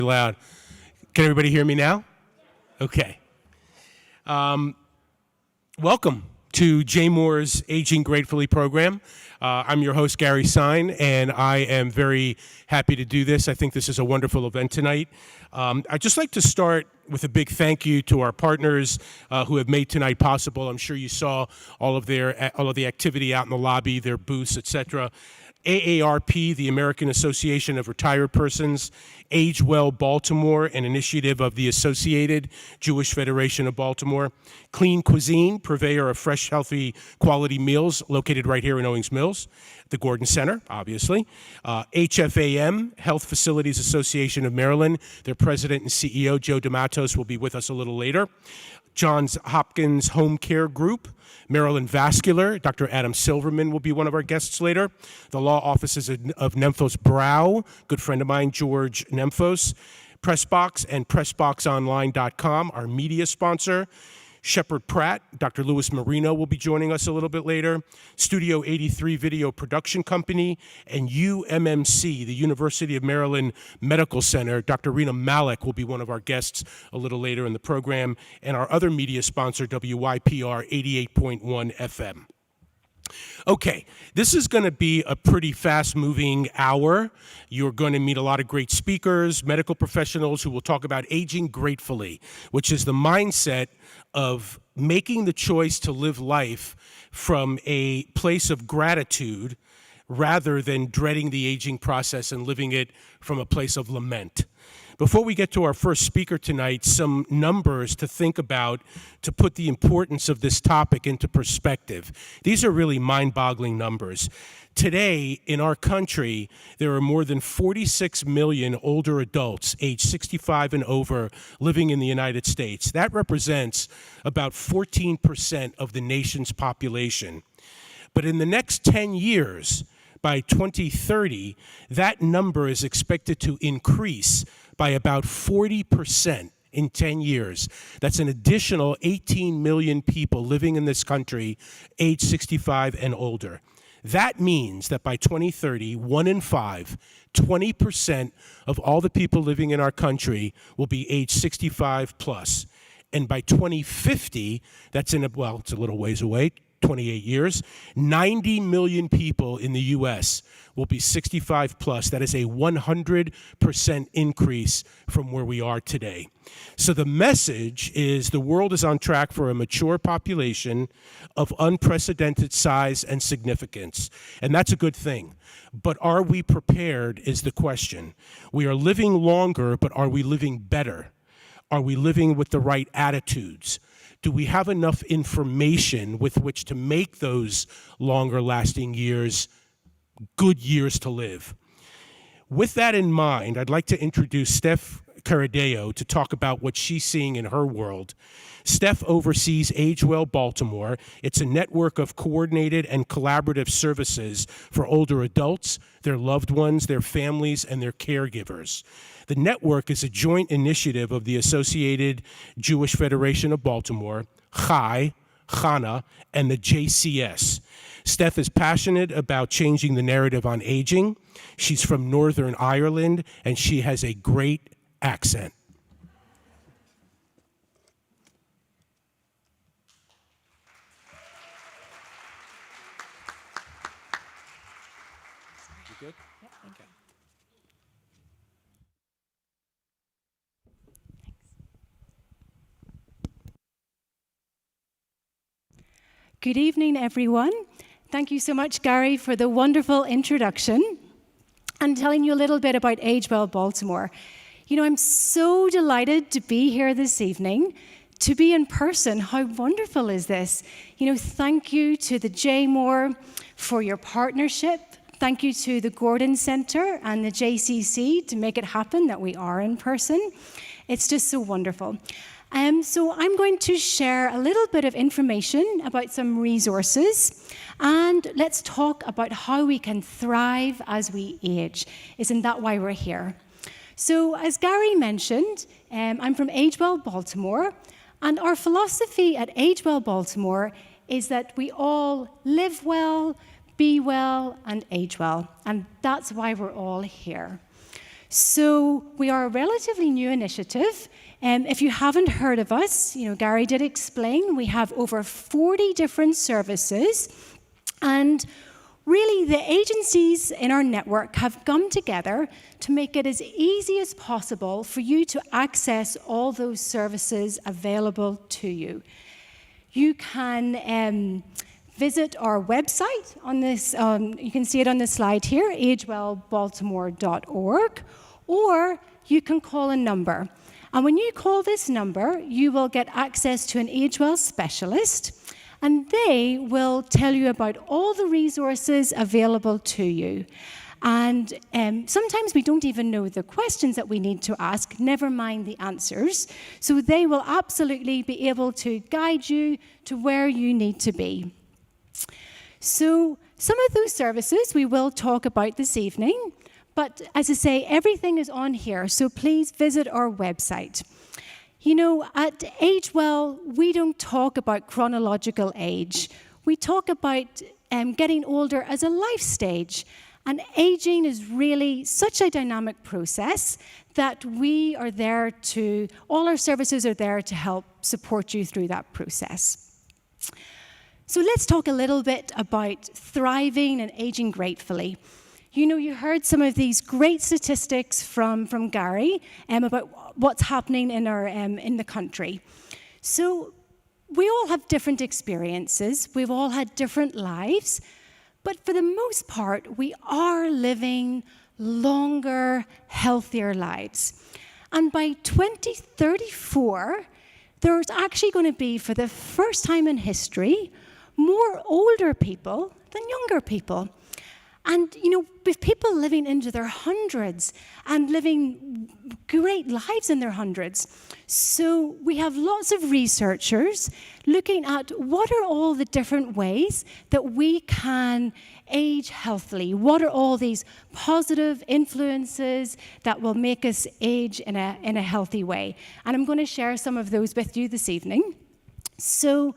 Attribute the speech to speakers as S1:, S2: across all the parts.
S1: Loud. Can everybody hear me now? Okay. Welcome to Jmore's Aging Gratefully program. I'm your host, Gary Sine, and I am very happy to do this. I think this is a wonderful event tonight. I'd just like to start with a big thank you to our partners who have made tonight possible. I'm sure you saw all of the activity out in the lobby, their booths, etc. AARP, the American Association of Retired Persons, Agewell Baltimore, an initiative of the Associated Jewish Federation of Baltimore, Clean Cuisine, purveyor of fresh, healthy, quality meals, located right here in Owings Mills, the Gordon Center, obviously, HFAM, Health Facilities Association of Maryland, their president and CEO, Joe DeMattos, will be with us a little later, Johns Hopkins Home Care Group, Maryland Vascular, Dr. Adam Silverman will be one of our guests later. The law offices of Nemphos Brow, good friend of mine, George Nemphos. Pressbox and PressboxOnline.com, our media sponsor. Sheppard Pratt, Dr. Louis Marino will be joining us a little bit later. Studio 83 Video Production Company, and UMMC, the University of Maryland Medical Center. Dr. Rena Malik will be one of our guests a little later in the program. And our other media sponsor, WYPR 88.1 FM. Okay, this is going to be a pretty fast-moving hour. You're going to meet a lot of great speakers, medical professionals who will talk about aging gratefully, which is the mindset of making the choice to live life from a place of gratitude rather than dreading the aging process and living it from a place of lament. Before we get to our first speaker tonight, some numbers to think about to put the importance of this topic into perspective. These are really mind-boggling numbers. Today, in our country, there are more than 46 million older adults age 65 and over living in the United States. That represents about 14% of the nation's population. But in the next 10 years, by 2030, that number is expected to increase by about 40% in 10 years. That's an additional 18 million people living in this country age 65 and older. That means that by 2030, 1 in 5, 20% of all the people living in our country will be age 65 plus. And by 2050, it's a little ways away, 28 years, 90 million people in the U.S. will be 65 plus. That is a 100% increase from where we are today. So the message is the world is on track for a mature population of unprecedented size and significance. And that's a good thing. But are we prepared is the question. We are living longer, but are we living better? Are we living with the right attitudes? Do we have enough information with which to make those longer lasting years good years to live? With that in mind, I'd like to introduce Steph Carideo to talk about what she's seeing in her world. Steph oversees Agewell Baltimore. It's a network of coordinated and collaborative services for older adults, their loved ones, their families, and their caregivers. The network is a joint initiative of the Associated Jewish Federation of Baltimore, Chai, Chana, and the JCS. Steph is passionate about changing the narrative on aging. She's from Northern Ireland, and she has a great accent. You good? Yeah. Okay.
S2: Good evening, everyone. Thank you so much, Gary, for the wonderful introduction and telling you a little bit about Agewell Baltimore. You know, I'm so delighted to be here this evening, to be in person. How wonderful is this? You know, thank you to the Jmore for your partnership. Thank you to the Gordon Center and the JCC to make it happen that we are in person. It's just so wonderful. So I'm going to share a little bit of information about some resources, and let's talk about how we can thrive as we age. Isn't that why we're here? So as Gary mentioned, I'm from Agewell Baltimore, and our philosophy at Agewell Baltimore is that we all live well, be well, and age well, and that's why we're all here. So we are a relatively new initiative. If you haven't heard of us, Gary did explain, we have over 40 different services. And really, the agencies in our network have come together to make it as easy as possible for you to access all those services available to you. You can visit our website on this, you can see it on the slide here, agewellbaltimore.org, or you can call a number. And when you call this number, you will get access to an Agewell specialist, and they will tell you about all the resources available to you. And sometimes we don't even know the questions that we need to ask, never mind the answers. So they will absolutely be able to guide you to where you need to be. So some of those services we will talk about this evening, but as I say, everything is on here, so please visit our website. At Agewell, we don't talk about chronological age. We talk about getting older as a life stage. And aging is really such a dynamic process that we are there all our services are there to help support you through that process. So let's talk a little bit about thriving and aging gratefully. You heard some of these great statistics from Gary about what's happening in the country. So we all have different experiences. We've all had different lives. But for the most part, we are living longer, healthier lives. And by 2034, there's actually going to be, for the first time in history, more older people than younger people. And, with people living into their hundreds and living great lives in their hundreds. So we have lots of researchers looking at what are all the different ways that we can age healthily. What are all these positive influences that will make us age in a healthy way? And I'm going to share some of those with you this evening. So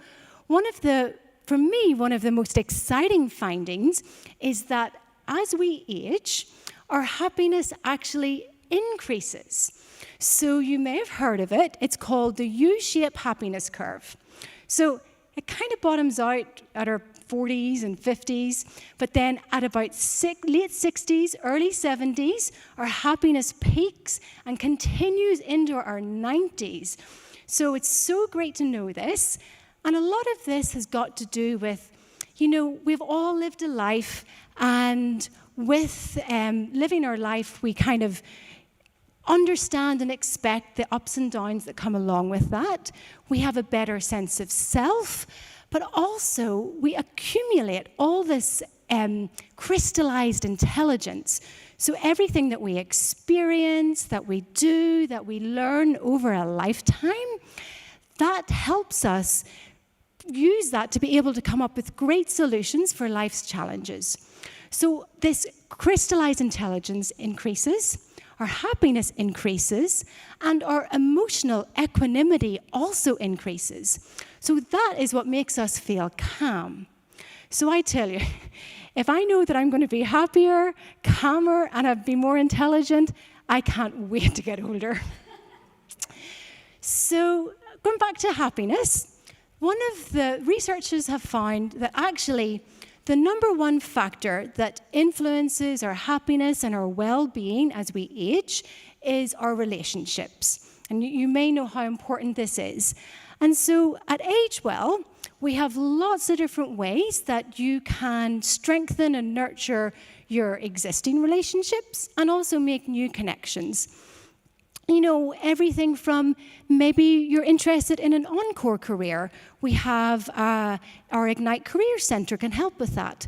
S2: for me, one of the most exciting findings is that as we age, our happiness actually increases. So you may have heard of it. It's called the U-shaped happiness curve. So it kind of bottoms out at our 40s and 50s, but then at about late 60s, early 70s, our happiness peaks and continues into our 90s. So it's so great to know this. And a lot of this has got to do with, we've all lived a life, and with living our life, we kind of understand and expect the ups and downs that come along with that. We have a better sense of self, but also we accumulate all this crystallized intelligence. So everything that we experience, that we do, that we learn over a lifetime, that helps us use that to be able to come up with great solutions for life's challenges. So this crystallized intelligence increases, our happiness increases, and our emotional equanimity also increases. So that is what makes us feel calm. So I tell you, if I know that I'm going to be happier, calmer, and I'll be more intelligent, I can't wait to get older. So going back to happiness, one of the researchers have found that actually the number one factor that influences our happiness and our well-being as we age is our relationships. And you may know how important this is. And so at Agewell, we have lots of different ways that you can strengthen and nurture your existing relationships and also make new connections. Everything from maybe you're interested in an encore career. We have our Ignite Career Center can help with that.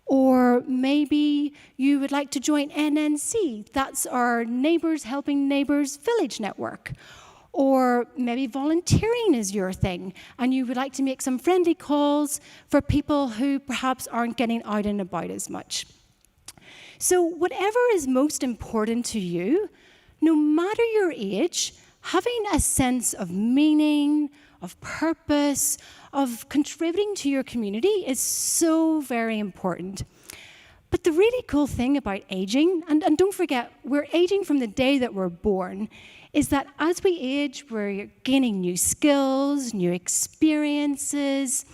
S2: Or maybe you would like to join NNC. That's our Neighbors Helping Neighbors Village Network. Or maybe volunteering is your thing, and you would like to make some friendly calls for people who perhaps aren't getting out and about as much. So whatever is most important to you, no matter your age, having a sense of meaning, of purpose, of contributing to your community is so very important. But the really cool thing about aging, and don't forget, we're aging from the day that we're born, is that as we age, we're gaining new skills, new experiences,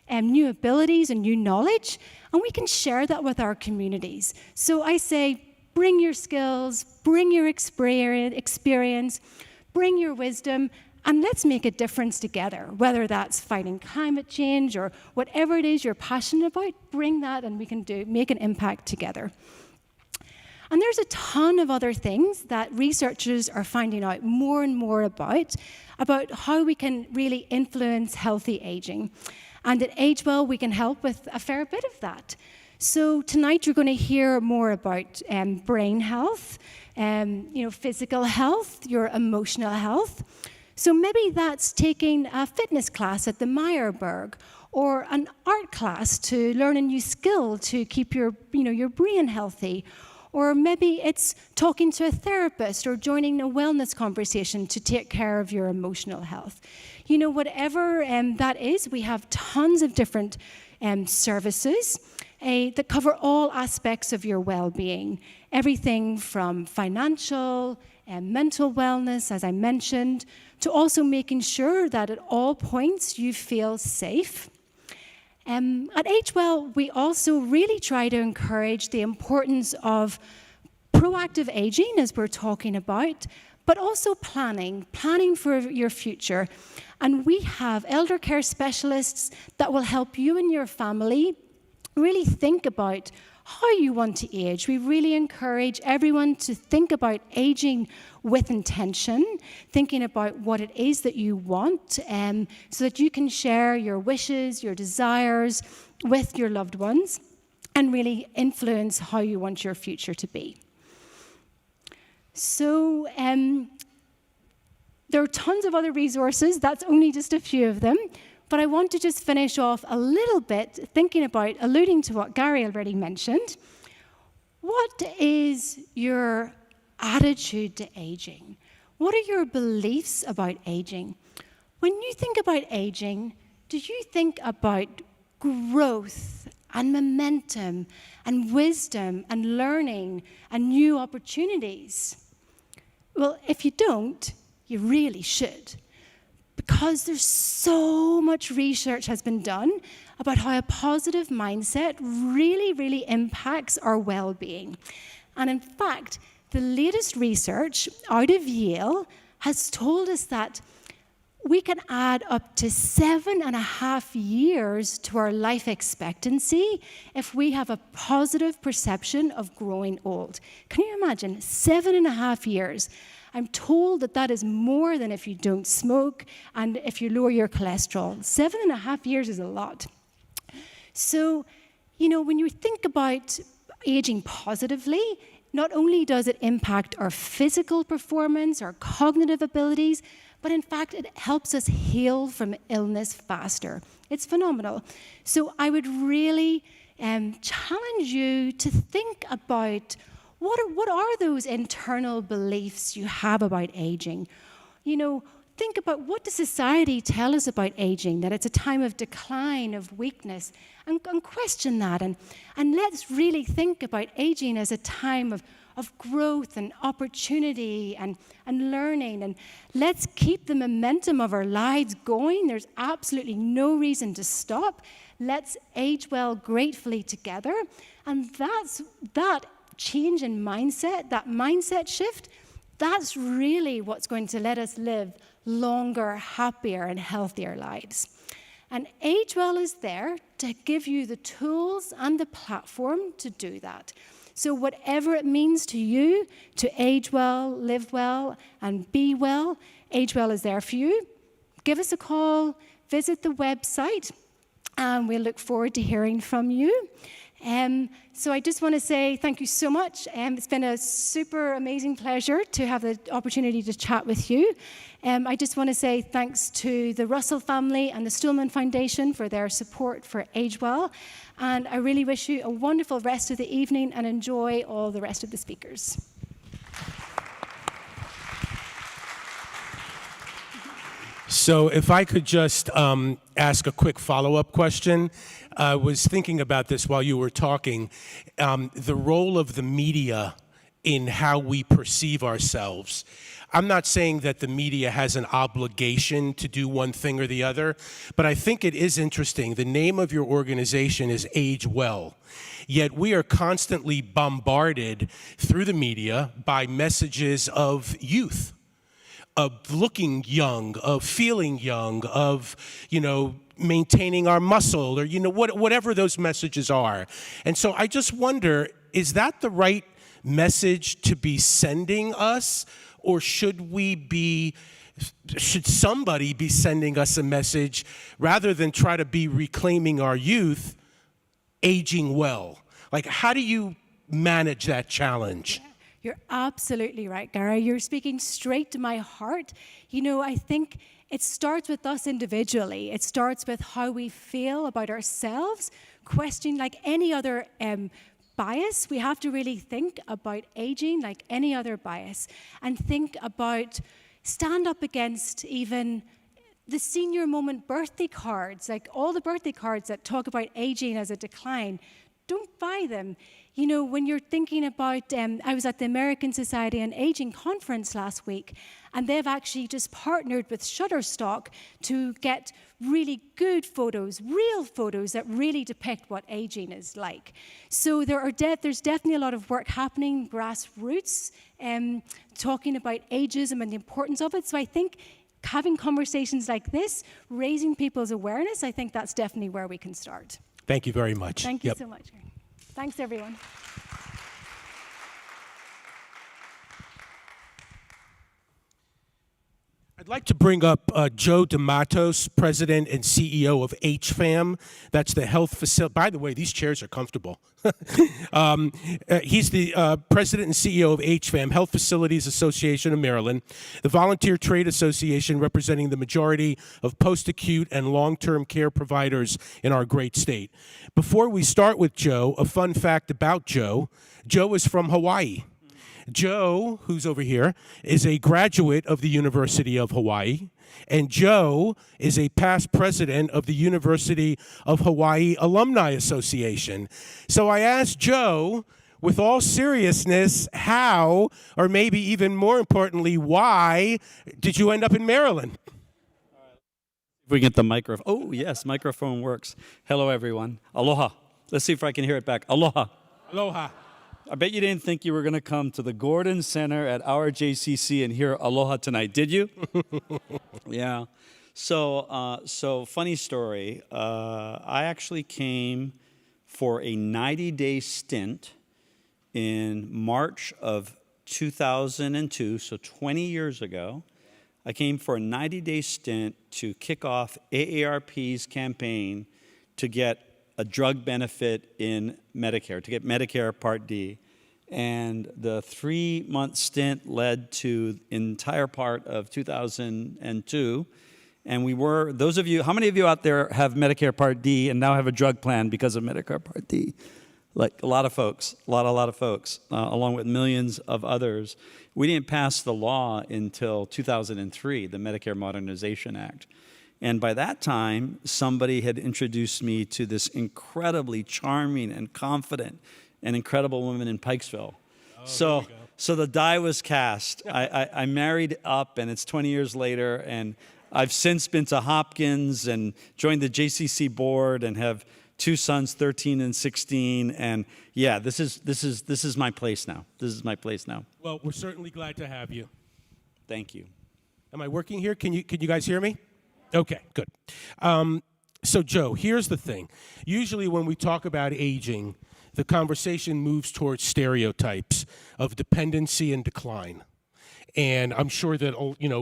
S2: new abilities and new knowledge, and we can share that with our communities. So I say, bring your skills, bring your experience, bring your wisdom, and let's make a difference together, whether that's fighting climate change or whatever it is you're passionate about, bring that and we can make an impact together. And there's a ton of other things that researchers are finding out more and more about how we can really influence healthy aging. And at Agewell, we can help with a fair bit of that. So tonight you're going to hear more about brain health, physical health, your emotional health. So maybe that's taking a fitness class at the Meyerberg or an art class to learn a new skill to keep your brain healthy. Or maybe it's talking to a therapist or joining a wellness conversation to take care of your emotional health. Whatever that is, we have tons of different services that cover all aspects of your well-being. Everything from financial and mental wellness, as I mentioned, to also making sure that at all points you feel safe. At Agewell, we also really try to encourage the importance of proactive aging, as we're talking about, but also planning for your future. And we have elder care specialists that will help you and your family really think about how you want to age. We really encourage everyone to think about aging with intention, thinking about what it is that you want, so that you can share your wishes, your desires with your loved ones, and really influence how you want your future to be. So there are tons of other resources. That's only just a few of them. But I want to just finish off a little bit alluding to what Gary already mentioned. What is your attitude to aging? What are your beliefs about aging? When you think about aging, do you think about growth and momentum and wisdom and learning and new opportunities? Well, if you don't, you really should. Because there's so much research has been done about how a positive mindset really, really impacts our well-being. And in fact, the latest research out of Yale has told us that we can add up to 7.5 years to our life expectancy if we have a positive perception of growing old. Can you imagine? 7.5 years. I'm told that is more than if you don't smoke and if you lower your cholesterol. 7.5 years is a lot. So, when you think about aging positively, not only does it impact our physical performance, our cognitive abilities, but in fact, it helps us heal from illness faster. It's phenomenal. So I would really challenge you to think about what are those internal beliefs you have about aging? Think about, what does society tell us about aging, that it's a time of decline, of weakness, and question that. And let's really think about aging as a time of growth and opportunity and learning. And let's keep the momentum of our lives going. There's absolutely no reason to stop. Let's age well gratefully together. And that change in mindset, that mindset shift, that's really what's going to let us live longer, happier, and healthier lives. And Agewell is there to give you the tools and the platform to do that. So whatever it means to you to age well, live well, and be well, Agewell is there for you. Give us a call, visit the website, and we'll look forward to hearing from you. So I just want to say thank you so much. It's been a super amazing pleasure to have the opportunity to chat with you. I just want to say thanks to the Russell family and the Stillman Foundation for their support for Agewell. And I really wish you a wonderful rest of the evening and enjoy all the rest of the speakers.
S1: So if I could just ask a quick follow-up question. I was thinking about this while you were talking. The role of the media in how we perceive ourselves. I'm not saying that the media has an obligation to do one thing or the other, but I think it is interesting. The name of your organization is Agewell, yet we are constantly bombarded through the media by messages of youth, of looking young, of feeling young, of, maintaining our muscle, or, whatever those messages are. And so I just wonder, is that the right message to be sending us? Or should somebody be sending us a message rather than try to be reclaiming our youth, aging well? Like, how do you manage that challenge?
S2: Yeah, you're absolutely right, Gary. You're speaking straight to my heart. I think it starts with us individually. It starts with how we feel about ourselves. Question, like any other bias, we have to really think about aging like any other bias and think about, stand up against even the senior moment birthday cards, like all the birthday cards that talk about aging as a decline. Don't buy them. When you're thinking about, I was at the American Society on Aging conference last week, and they've actually just partnered with Shutterstock to get really good photos, real photos that really depict what aging is like. So there's definitely a lot of work happening, grassroots, talking about ageism and the importance of it. So I think having conversations like this, raising people's awareness, I think that's definitely where we can start.
S1: Thank you very much.
S2: Thank you so much. Thanks, everyone.
S1: I'd like to bring up Joe DeMattos, President and CEO of HFAM. That's the health facility. By the way, these chairs are comfortable. He's the President and CEO of HFAM, Health Facilities Association of Maryland, the volunteer trade association representing the majority of post-acute and long-term care providers in our great state. Before we start with Joe, a fun fact about Joe. Joe is from Hawaii. Joe, who's over here, is a graduate of the University of Hawaii, and Joe is a past president of the University of Hawaii Alumni Association. So I asked Joe, with all seriousness, how, or maybe even more importantly, why did you end up in Maryland?
S3: If we get the microphone. Oh, yes, microphone works. Hello, everyone. Aloha. Let's see if I can hear it back. Aloha.
S1: Aloha.
S3: I bet you didn't think you were going to come to the Gordon Center at our JCC and hear Aloha tonight, did you? Yeah. So funny story. I actually came for a 90-day stint in March of 2002, so 20 years ago. I came for a 90-day stint to kick off AARP's campaign to get a drug benefit in Medicare, to get Medicare Part D. And the 3-month stint led to entire part of 2002. And we were, those of you, how many of you out there have Medicare Part D and now have a drug plan because of Medicare Part D? Like a lot of folks, a lot of folks, along with millions of others. We didn't pass the law until 2003, the Medicare Modernization Act. And by that time, somebody had introduced me to this incredibly charming and confident and incredible woman in Pikesville. Oh, so the die was cast. I married up, and it's 20 years later, and I've since been to Hopkins and joined the JCC board and have 2 sons, 13 and 16. And yeah, this is my place now. This is my place now.
S1: Well, we're certainly glad to have you.
S3: Thank you.
S1: Am I working here? Can you guys hear me? Okay, good. So Joe, here's the thing. Usually when we talk about aging, the conversation moves towards stereotypes of dependency and decline. And I'm sure that,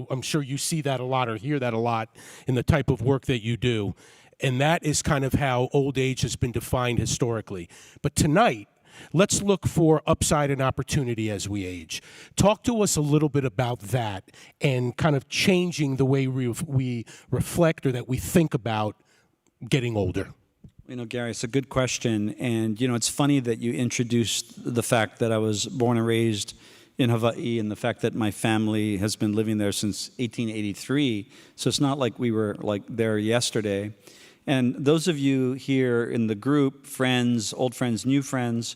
S1: I'm sure you see that a lot or hear that a lot in the type of work that you do. And that is kind of how old age has been defined historically. But tonight, let's look for upside and opportunity as we age. Talk to us a little bit about that and kind of changing the way we reflect or that we think about getting older.
S3: Gary, it's a good question. And, it's funny that you introduced the fact that I was born and raised in Hawaii, and the fact that my family has been living there since 1883. So it's not like we were like there yesterday. And those of you here in the group, friends, old friends, new friends,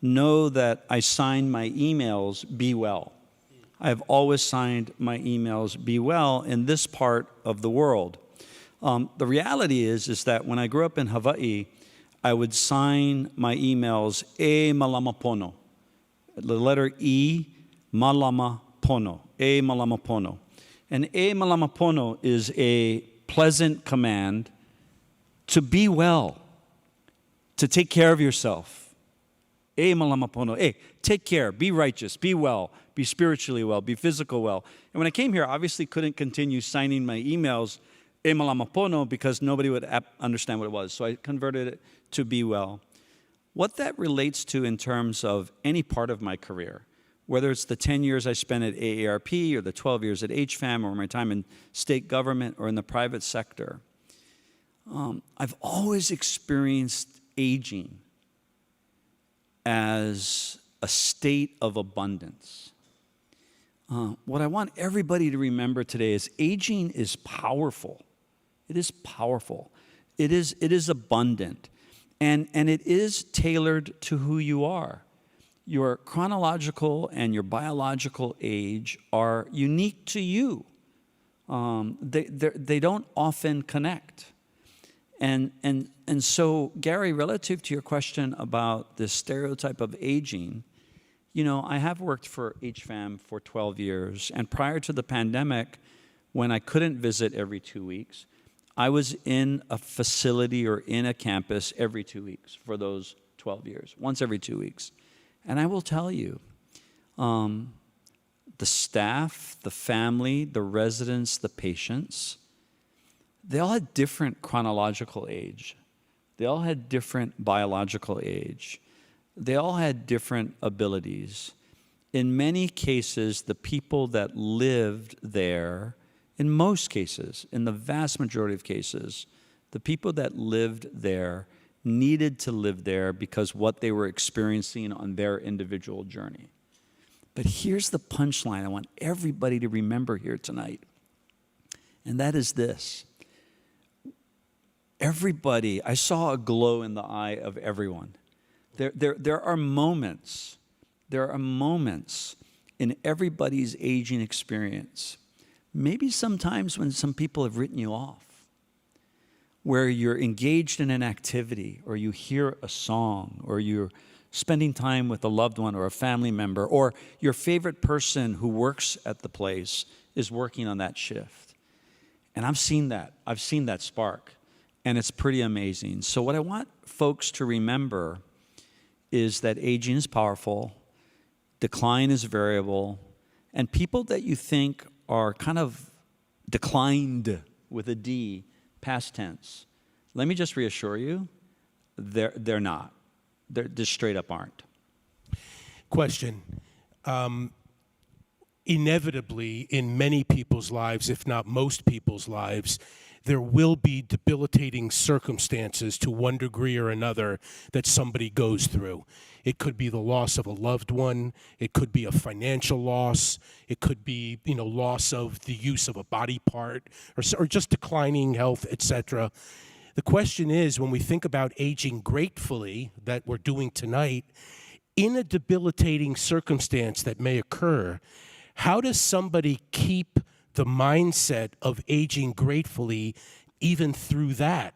S3: know that I sign my emails, be well. I have always signed my emails, be well, in this part of the world. The reality is that when I grew up in Hawaii, I would sign my emails, e malama pono. The letter E, malama pono, e malama pono. And e malama pono is a pleasant command to be well, to take care of yourself. E malama pono, take care, be righteous, be well, be spiritually well, be physical well. And when I came here, I obviously couldn't continue signing my emails e malama pono because nobody would understand what it was. So I converted it to be well. What that relates to in terms of any part of my career, whether it's the 10 years I spent at AARP or the 12 years at HFAM or my time in state government or in the private sector, I've always experienced aging as a state of abundance. What I want everybody to remember today is aging is powerful. It is powerful. It is abundant. And it is tailored to who you are. Your chronological and your biological age are unique to you. They don't often connect. And so, Gary, relative to your question about the stereotype of aging, you know, I have worked for HFAM for 12 years. And prior to the pandemic, when I couldn't visit every 2 weeks, I was in a facility or in a campus every 2 weeks for those 12 years, once every 2 weeks. And I will tell you, the staff, the family, the residents, the patients, they all had different chronological age. They all had different biological age. They all had different abilities. In many cases, the people that lived there, in most cases, in the vast majority of cases, the people that lived there needed to live there because what they were experiencing on their individual journey. But here's the punchline I want everybody to remember here tonight, and that is this. Everybody, I saw a glow in the eye of everyone. There are moments in everybody's aging experience, maybe sometimes when some people have written you off, where you're engaged in an activity, or you hear a song, or you're spending time with a loved one or a family member, or your favorite person who works at the place is working on that shift. And I've seen that spark, and it's pretty amazing. So what I want folks to remember is that aging is powerful, decline is variable, and people that you think are kind of declined with a D, past tense, let me just reassure you, they're not. They're just straight up aren't.
S1: Question. Inevitably, in many people's lives, if not most people's lives, there will be debilitating circumstances to one degree or another that somebody goes through. It could be the loss of a loved one. It could be a financial loss. It could be, loss of the use of a body part, or just declining health, etc. The question is, when we think about aging gratefully, that we're doing tonight, in a debilitating circumstance that may occur, how does somebody keep the mindset of aging gratefully even through that?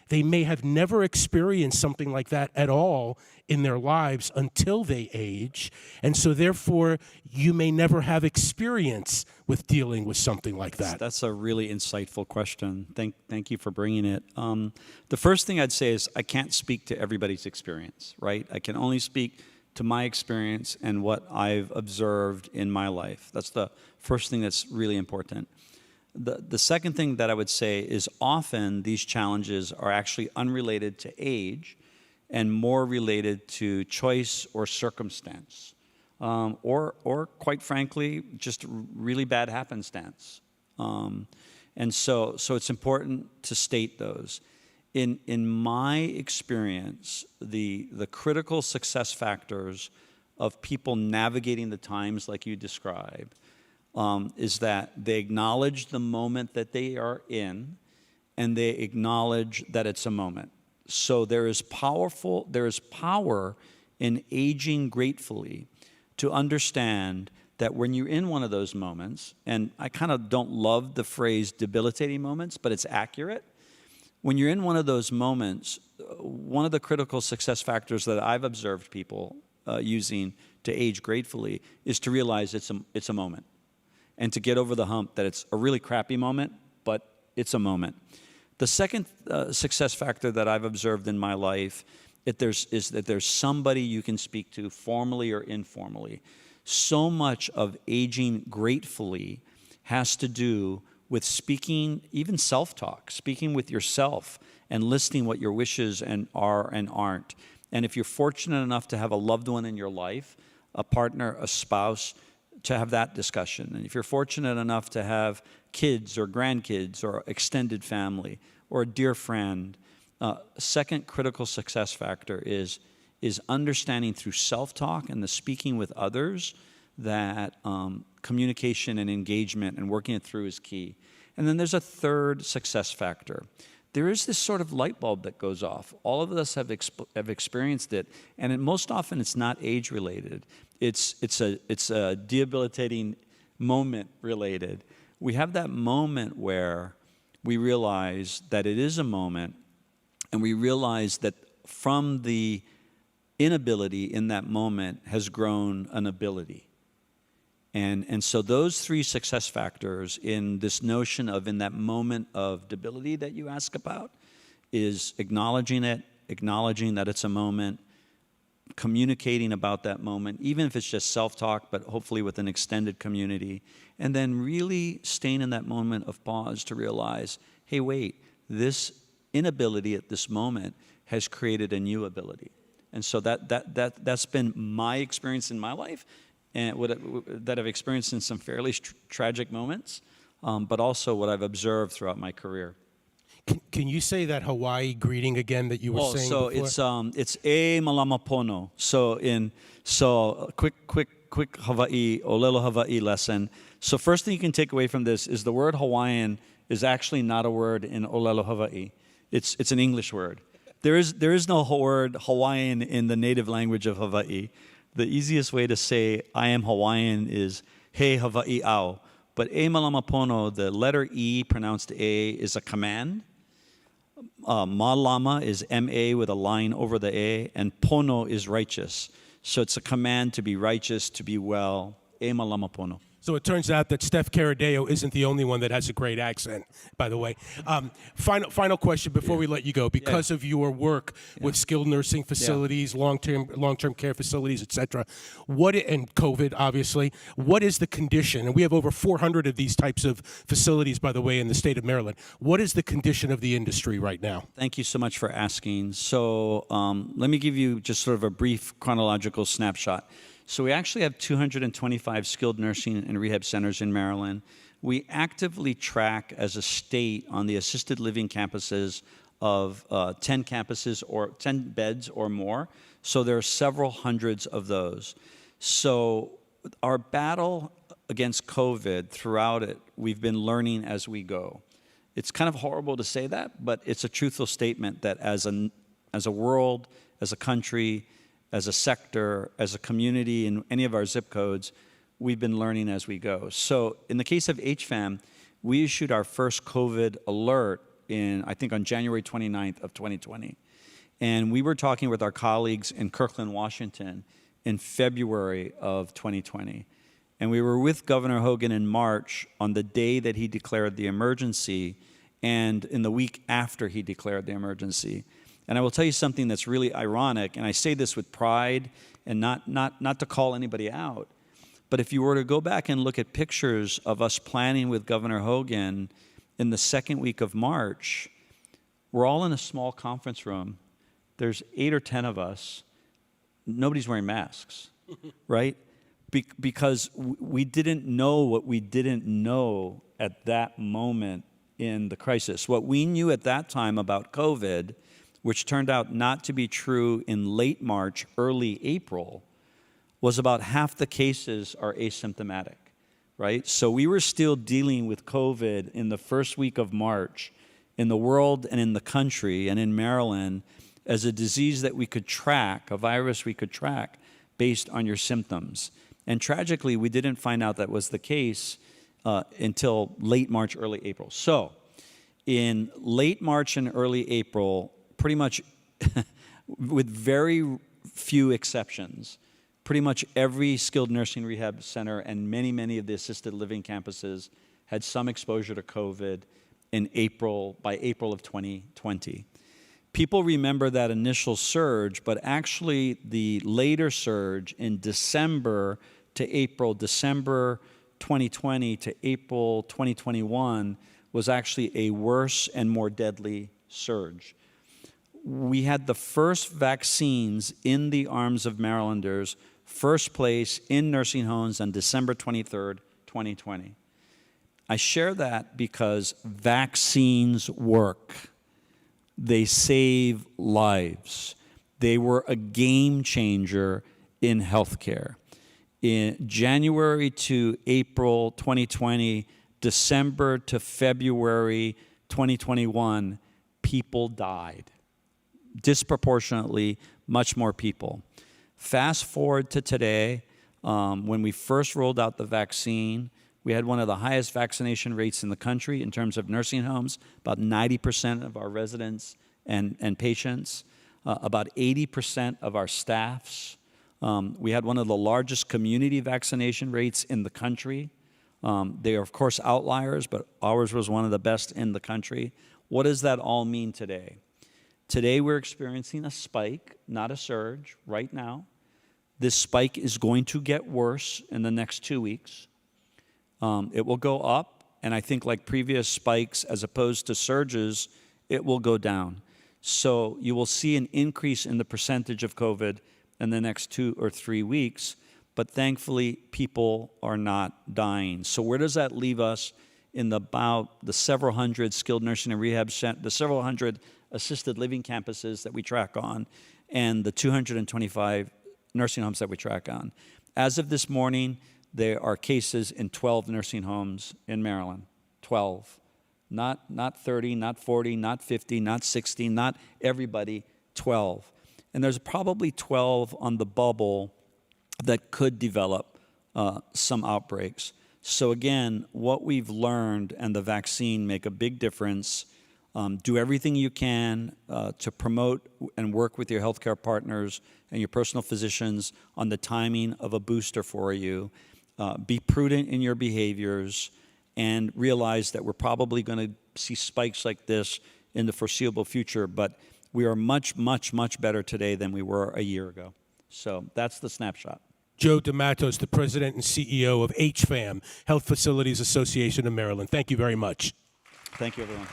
S1: They may have never experienced something like that at all in their lives until they age, and so therefore you may never have experience with dealing with something like that.
S3: That's a really insightful question. Thank you for bringing it. The first thing I'd say is I can't speak to everybody's experience, right? I can only speak to my experience and what I've observed in my life. That's the first thing that's really important. The second thing that I would say is often these challenges are actually unrelated to age and more related to choice or circumstance, or quite frankly, just really bad happenstance. And so it's important to state those. In my experience, the critical success factors of people navigating the times like you described is that they acknowledge the moment that they are in, and they acknowledge that it's a moment. So there is power in aging gratefully to understand that when you're in one of those moments, and I kind of don't love the phrase debilitating moments, but it's accurate. When you're in one of those moments, one of the critical success factors that I've observed people using to age gratefully is to realize it's a moment, and to get over the hump that it's a really crappy moment, but it's a moment. The second success factor that I've observed in my life is that there's somebody you can speak to, formally or informally. So much of aging gratefully has to do with speaking, even self-talk, speaking with yourself and listing what your wishes are and aren't. And if you're fortunate enough to have a loved one in your life, a partner, a spouse, to have that discussion. And if you're fortunate enough to have kids or grandkids or extended family or a dear friend, second critical success factor is understanding through self-talk and the speaking with others that communication and engagement and working it through is key. And then there's a third success factor. There is this sort of light bulb that goes off. All of us have experienced it, and most often it's not age-related. It's a debilitating moment related. We have that moment where we realize that it is a moment, and we realize that from the inability in that moment has grown an ability. And so those three success factors in this notion of in that moment of debility that you ask about is acknowledging it, acknowledging that it's a moment, communicating about that moment, even if it's just self-talk, but hopefully with an extended community, and then really staying in that moment of pause to realize, hey, wait, this inability at this moment has created a new ability. And so that's been my experience in my life, and that I've experienced in some fairly tragic moments, but also what I've observed throughout my career.
S1: Can you say that Hawaii greeting again that you were saying before?
S3: It's e malama pono. So quick Hawaii, olelo Hawaii lesson. So first thing you can take away from this is the word Hawaiian is actually not a word in olelo Hawaii. It's an English word. There is no word Hawaiian in the native language of Hawaii. The easiest way to say I am Hawaiian is he Hawaii au. But e malama pono, the letter E pronounced A, is a command. Malama is M-A with a line over the A, and pono is righteous. So it's a command to be righteous, to be well. E malama pono.
S1: So it turns out that Steph Carideo isn't the only one that has a great accent, by the way. Final question before we let you go. Because of your work with skilled nursing facilities, long-term care facilities, et cetera, and COVID, obviously, what is the condition? And we have over 400 of these types of facilities, by the way, in the state of Maryland. What is the condition of the industry right now?
S3: Thank you so much for asking. So let me give you just sort of a brief chronological snapshot. So we actually have 225 skilled nursing and rehab centers in Maryland. We actively track as a state on the assisted living campuses of 10 campuses or 10 beds or more. So there are several hundreds of those. So our battle against COVID, throughout it, we've been learning as we go. It's kind of horrible to say that, but it's a truthful statement that as a world, as a country, as a sector, as a community, in any of our zip codes, we've been learning as we go. So in the case of HFAM, we issued our first COVID alert I think on January 29th of 2020. And we were talking with our colleagues in Kirkland, Washington in February of 2020. And we were with Governor Hogan in March on the day that he declared the emergency and in the week after he declared the emergency. And I will tell you something that's really ironic, and I say this with pride and not to call anybody out, but if you were to go back and look at pictures of us planning with Governor Hogan in the second week of March, we're all in a small conference room. There's 8 or 10 of us. Nobody's wearing masks, right? Because we didn't know what we didn't know at that moment in the crisis. What we knew at that time about COVID, which turned out not to be true in late March, early April, was about half the cases are asymptomatic, right? So we were still dealing with COVID in the first week of March in the world and in the country and in Maryland as a disease that we could track, a virus we could track based on your symptoms. And tragically, we didn't find out that was the case until late March, early April. So in late March and early April, pretty much with very few exceptions, pretty much every skilled nursing rehab center and many, many of the assisted living campuses had some exposure to COVID by April of 2020. People remember that initial surge, but actually the later surge in December 2020 to April 2021 was actually a worse and more deadly surge. We had the first vaccines in the arms of Marylanders, first place in nursing homes on December 23rd, 2020. I share that because vaccines work. They save lives. They were a game changer in healthcare. In January to April 2020, December to February 2021, people died. Disproportionately, much more people. Fast forward to today, when we first rolled out the vaccine, we had one of the highest vaccination rates in the country in terms of nursing homes, about 90% of our residents and patients, about 80% of our staffs. We had one of the largest community vaccination rates in the country. They are, of course, outliers, but ours was one of the best in the country. What does that all mean today? Today, we're experiencing a spike, not a surge, right now. This spike is going to get worse in the next 2 weeks. It will go up, and I think like previous spikes, as opposed to surges, it will go down. So you will see an increase in the percentage of COVID in the next 2 or 3 weeks, but thankfully, people are not dying. So where does that leave us in about the several hundred skilled nursing and rehab centers, the several hundred assisted living campuses that we track on, and the 225 nursing homes that we track on? As of this morning, there are cases in 12 nursing homes in Maryland. 12. Not 30, not 40, not 50, not 60, not everybody, 12. And there's probably 12 on the bubble that could develop some outbreaks. So again, what we've learned and the vaccine make a big difference. Do everything you can to promote and work with your healthcare partners and your personal physicians on the timing of a booster for you. Be prudent in your behaviors and realize that we're probably going to see spikes like this in the foreseeable future, but we are much, much, much better today than we were a year ago. So that's the snapshot.
S1: Joe DeMattos, the president and CEO of HFAM, Health Facilities Association of Maryland. Thank you very much.
S3: Thank you, everyone.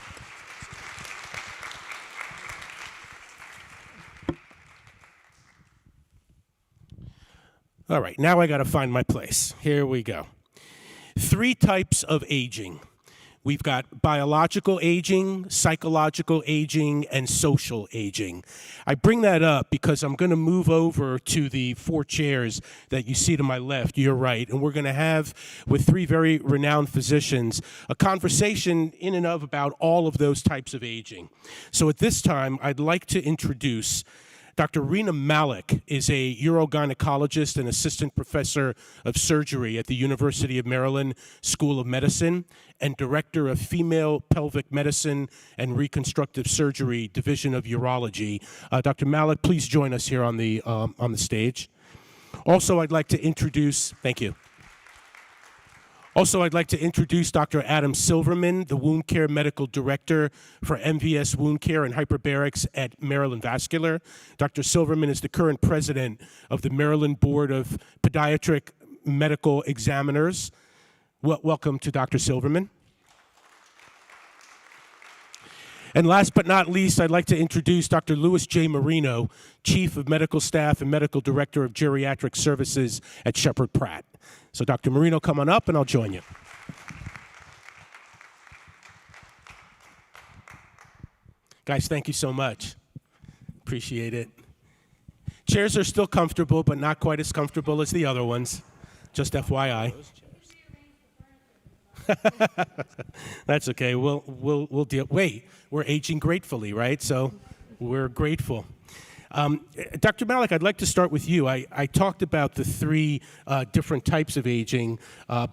S1: All right, now I got to find my place. Here we go. 3 types of aging. We've got biological aging, psychological aging, and social aging. I bring that up because I'm going to move over to the 4 chairs that you see to my left, your right, and we're going to have, with 3 very renowned physicians, a conversation in and of about all of those types of aging. So at this time, I'd like to introduce Dr. Rena Malik is a urogynecologist and assistant professor of surgery at the University of Maryland School of Medicine and director of female pelvic medicine and reconstructive surgery division of urology. Dr. Malik, please join us here on the stage. Also, I'd like to introduce, thank you. Also, I'd like to introduce Dr. Adam Silverman, the Wound Care Medical Director for MVS Wound Care and Hyperbarics at Maryland Vascular. Dr. Silverman is the current president of the Maryland Board of Pediatric Medical Examiners. Welcome to Dr. Silverman. And last but not least, I'd like to introduce Dr. Louis J. Marino, Chief of Medical Staff and Medical Director of Geriatric Services at Sheppard Pratt. So Dr. Marino, come on up and I'll join you. Guys, thank you so much. Appreciate it. chairs are still comfortable, but not quite as comfortable as the other ones. Just FYI. That's okay. We'll deal. Wait, we're aging gratefully, right? So we're grateful. Dr. Malik, I'd like to start with you. I talked about the three different types of aging,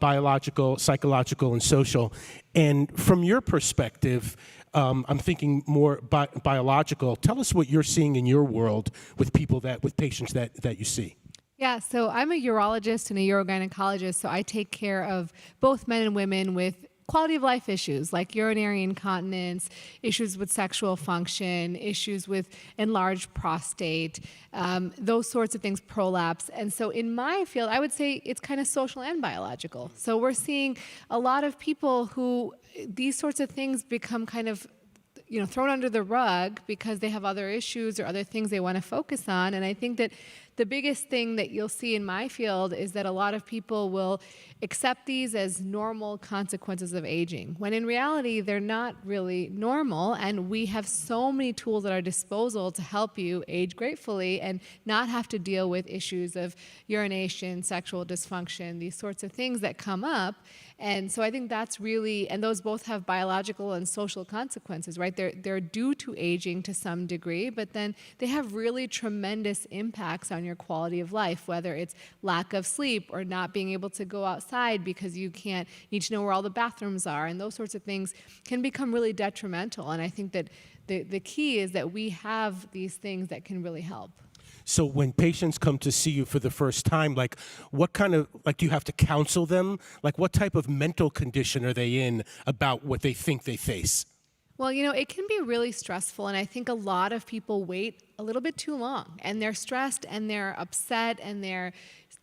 S1: biological, psychological, and social. And from your perspective, I'm thinking more biological. Tell us what you're seeing in your world with patients that you see.
S4: Yeah, so I'm a urologist and a urogynecologist, so I take care of both men and women with quality of life issues like urinary incontinence, issues with sexual function, issues with enlarged prostate, those sorts of things, prolapse. And so in my field, I would say it's kind of social and biological. So we're seeing a lot of people who these sorts of things become kind of thrown under the rug because they have other issues or other things they want to focus on. And I think that the biggest thing that you'll see in my field is that a lot of people will accept these as normal consequences of aging, when in reality, they're not really normal. And we have so many tools at our disposal to help you age gratefully and not have to deal with issues of urination, sexual dysfunction, these sorts of things that come up. And so I think that's really, and those both have biological and social consequences, right? They're due to aging to some degree, but then they have really tremendous impacts on your quality of life, whether it's lack of sleep or not being able to go outside because you need to know where all the bathrooms are, and those sorts of things can become really detrimental. And I think that the key is that we have these things that can really help.
S1: So when patients come to see you for the first time, do you have to counsel them? Like, what type of mental condition are they in about what they think they face?
S4: Well, it can be really stressful, and I think a lot of people wait a little bit too long, and they're stressed, and they're upset, and they're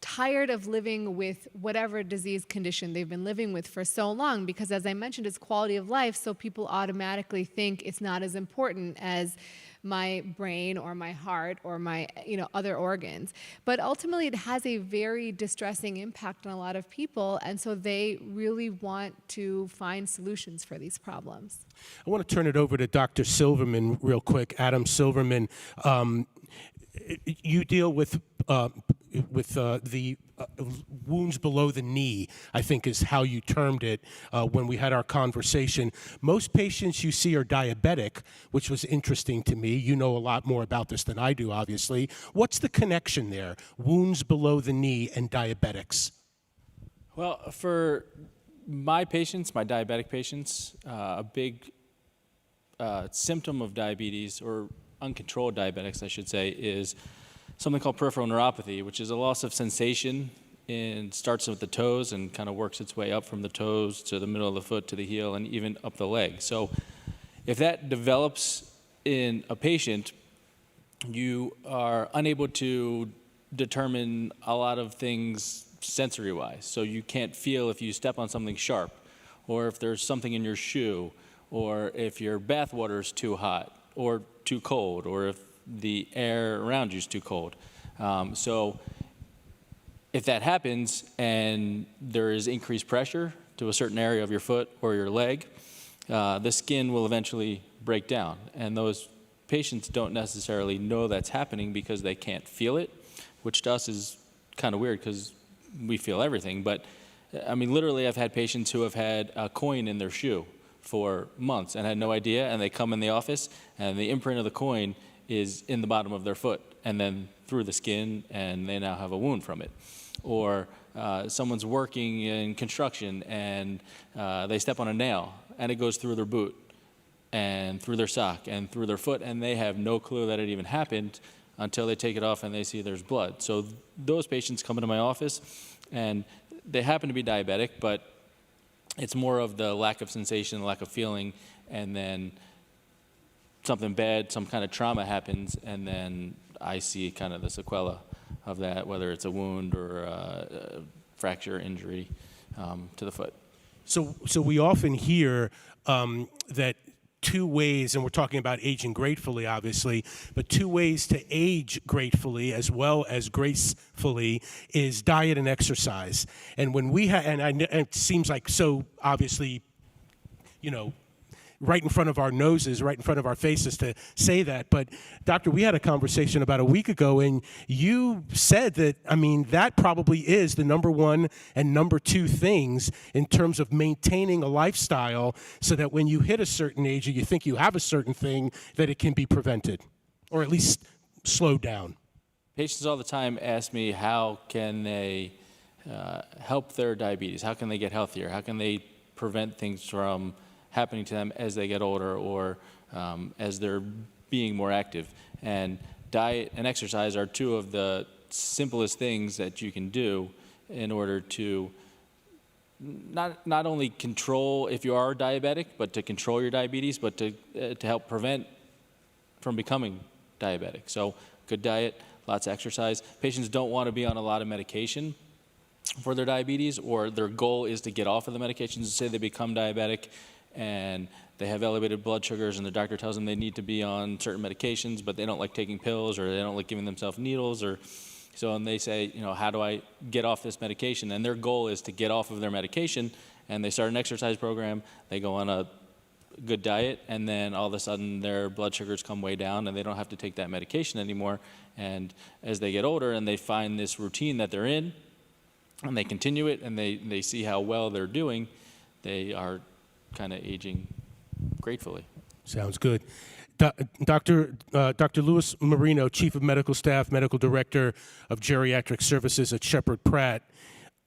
S4: tired of living with whatever disease condition they've been living with for so long, because as I mentioned, it's quality of life, so people automatically think it's not as important as my brain or my heart or my other organs. But ultimately it has a very distressing impact on a lot of people, and so they really want to find solutions for these problems.
S1: I want to turn it over to Dr. Silverman real quick. Adam Silverman, you deal with the wounds below the knee, I think is how you termed it when we had our conversation. Most patients you see are diabetic, which was interesting to me. You know a lot more about this than I do, obviously. What's the connection there, wounds below the knee and diabetics?
S5: Well, for my patients, my diabetic patients, a big symptom of diabetes, or uncontrolled diabetics, I should say, is something called peripheral neuropathy, which is a loss of sensation and starts with the toes and kind of works its way up from the toes to the middle of the foot to the heel and even up the leg. So if that develops in a patient, you are unable to determine a lot of things sensory-wise. So you can't feel if you step on something sharp, or if there's something in your shoe, or if your bath water is too hot or too cold, or if the air around you is too cold. So if that happens and there is increased pressure to a certain area of your foot or your leg, the skin will eventually break down. And those patients don't necessarily know that's happening because they can't feel it, which to us is kind of weird because we feel everything. But I mean, literally, I've had patients who have had a coin in their shoe for months and had no idea, and they come in the office and the imprint of the coin is in the bottom of their foot and then through the skin, and they now have a wound from it. Or someone's working in construction and they step on a nail and it goes through their boot and through their sock and through their foot, and they have no clue that it even happened until they take it off and they see there's blood. So those patients come into my office and they happen to be diabetic, but it's more of the lack of sensation, lack of feeling, and then something bad, some kind of trauma happens, and then I see kind of the sequela of that, whether it's a wound or a fracture, injury to the foot.
S1: So we often hear that two ways, and we're talking about aging gratefully, obviously, but two ways to age gratefully as well as gracefully is diet and exercise. And when we it seems like so obviously, right in front of our noses, right in front of our faces to say that. But doctor, we had a conversation about a week ago, and you said that, I mean, that probably is the number one and number two things in terms of maintaining a lifestyle so that when you hit a certain age or you think you have a certain thing, that it can be prevented or at least slowed down.
S5: Patients all the time ask me how can they help their diabetes? How can they get healthier? How can they prevent things from happening to them as they get older or as they're being more active? And diet and exercise are two of the simplest things that you can do in order to not only control if you are diabetic, but to control your diabetes, but to help prevent from becoming diabetic. So good diet, lots of exercise. Patients don't want to be on a lot of medication for their diabetes, or their goal is to get off of the medications. Say they become diabetic and they have elevated blood sugars and the doctor tells them they need to be on certain medications, but they don't like taking pills or they don't like giving themselves needles, or so, and they say, you know, how do I get off this medication? And their goal is to get off of their medication, and they start an exercise program, they go on a good diet, and then all of a sudden their blood sugars come way down and they don't have to take that medication anymore. And as they get older and they find this routine that they're in and they continue it and they see how well they're doing, they are kind of aging gratefully.
S1: Sounds good. Dr. Louis Marino, Chief of Medical Staff, Medical Director of Geriatric Services at Sheppard Pratt.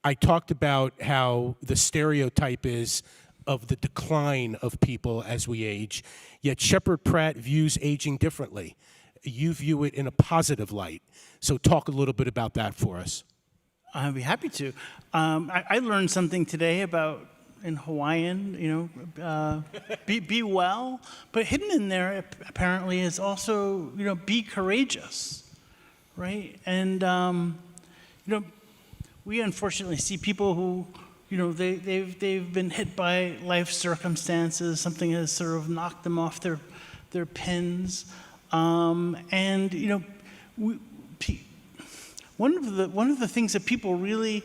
S1: I talked about how the stereotype is of the decline of people as we age, yet Sheppard Pratt views aging differently. You view it in a positive light. So talk a little bit about that for us.
S6: I'd be happy to. I learned something today about, in Hawaiian, you know, be well, but hidden in there apparently is also, you know, be courageous, right? And, you know, we unfortunately see people who, you know, they've been hit by life circumstances, something has sort of knocked them off their pins, and, you know, one of the things that people really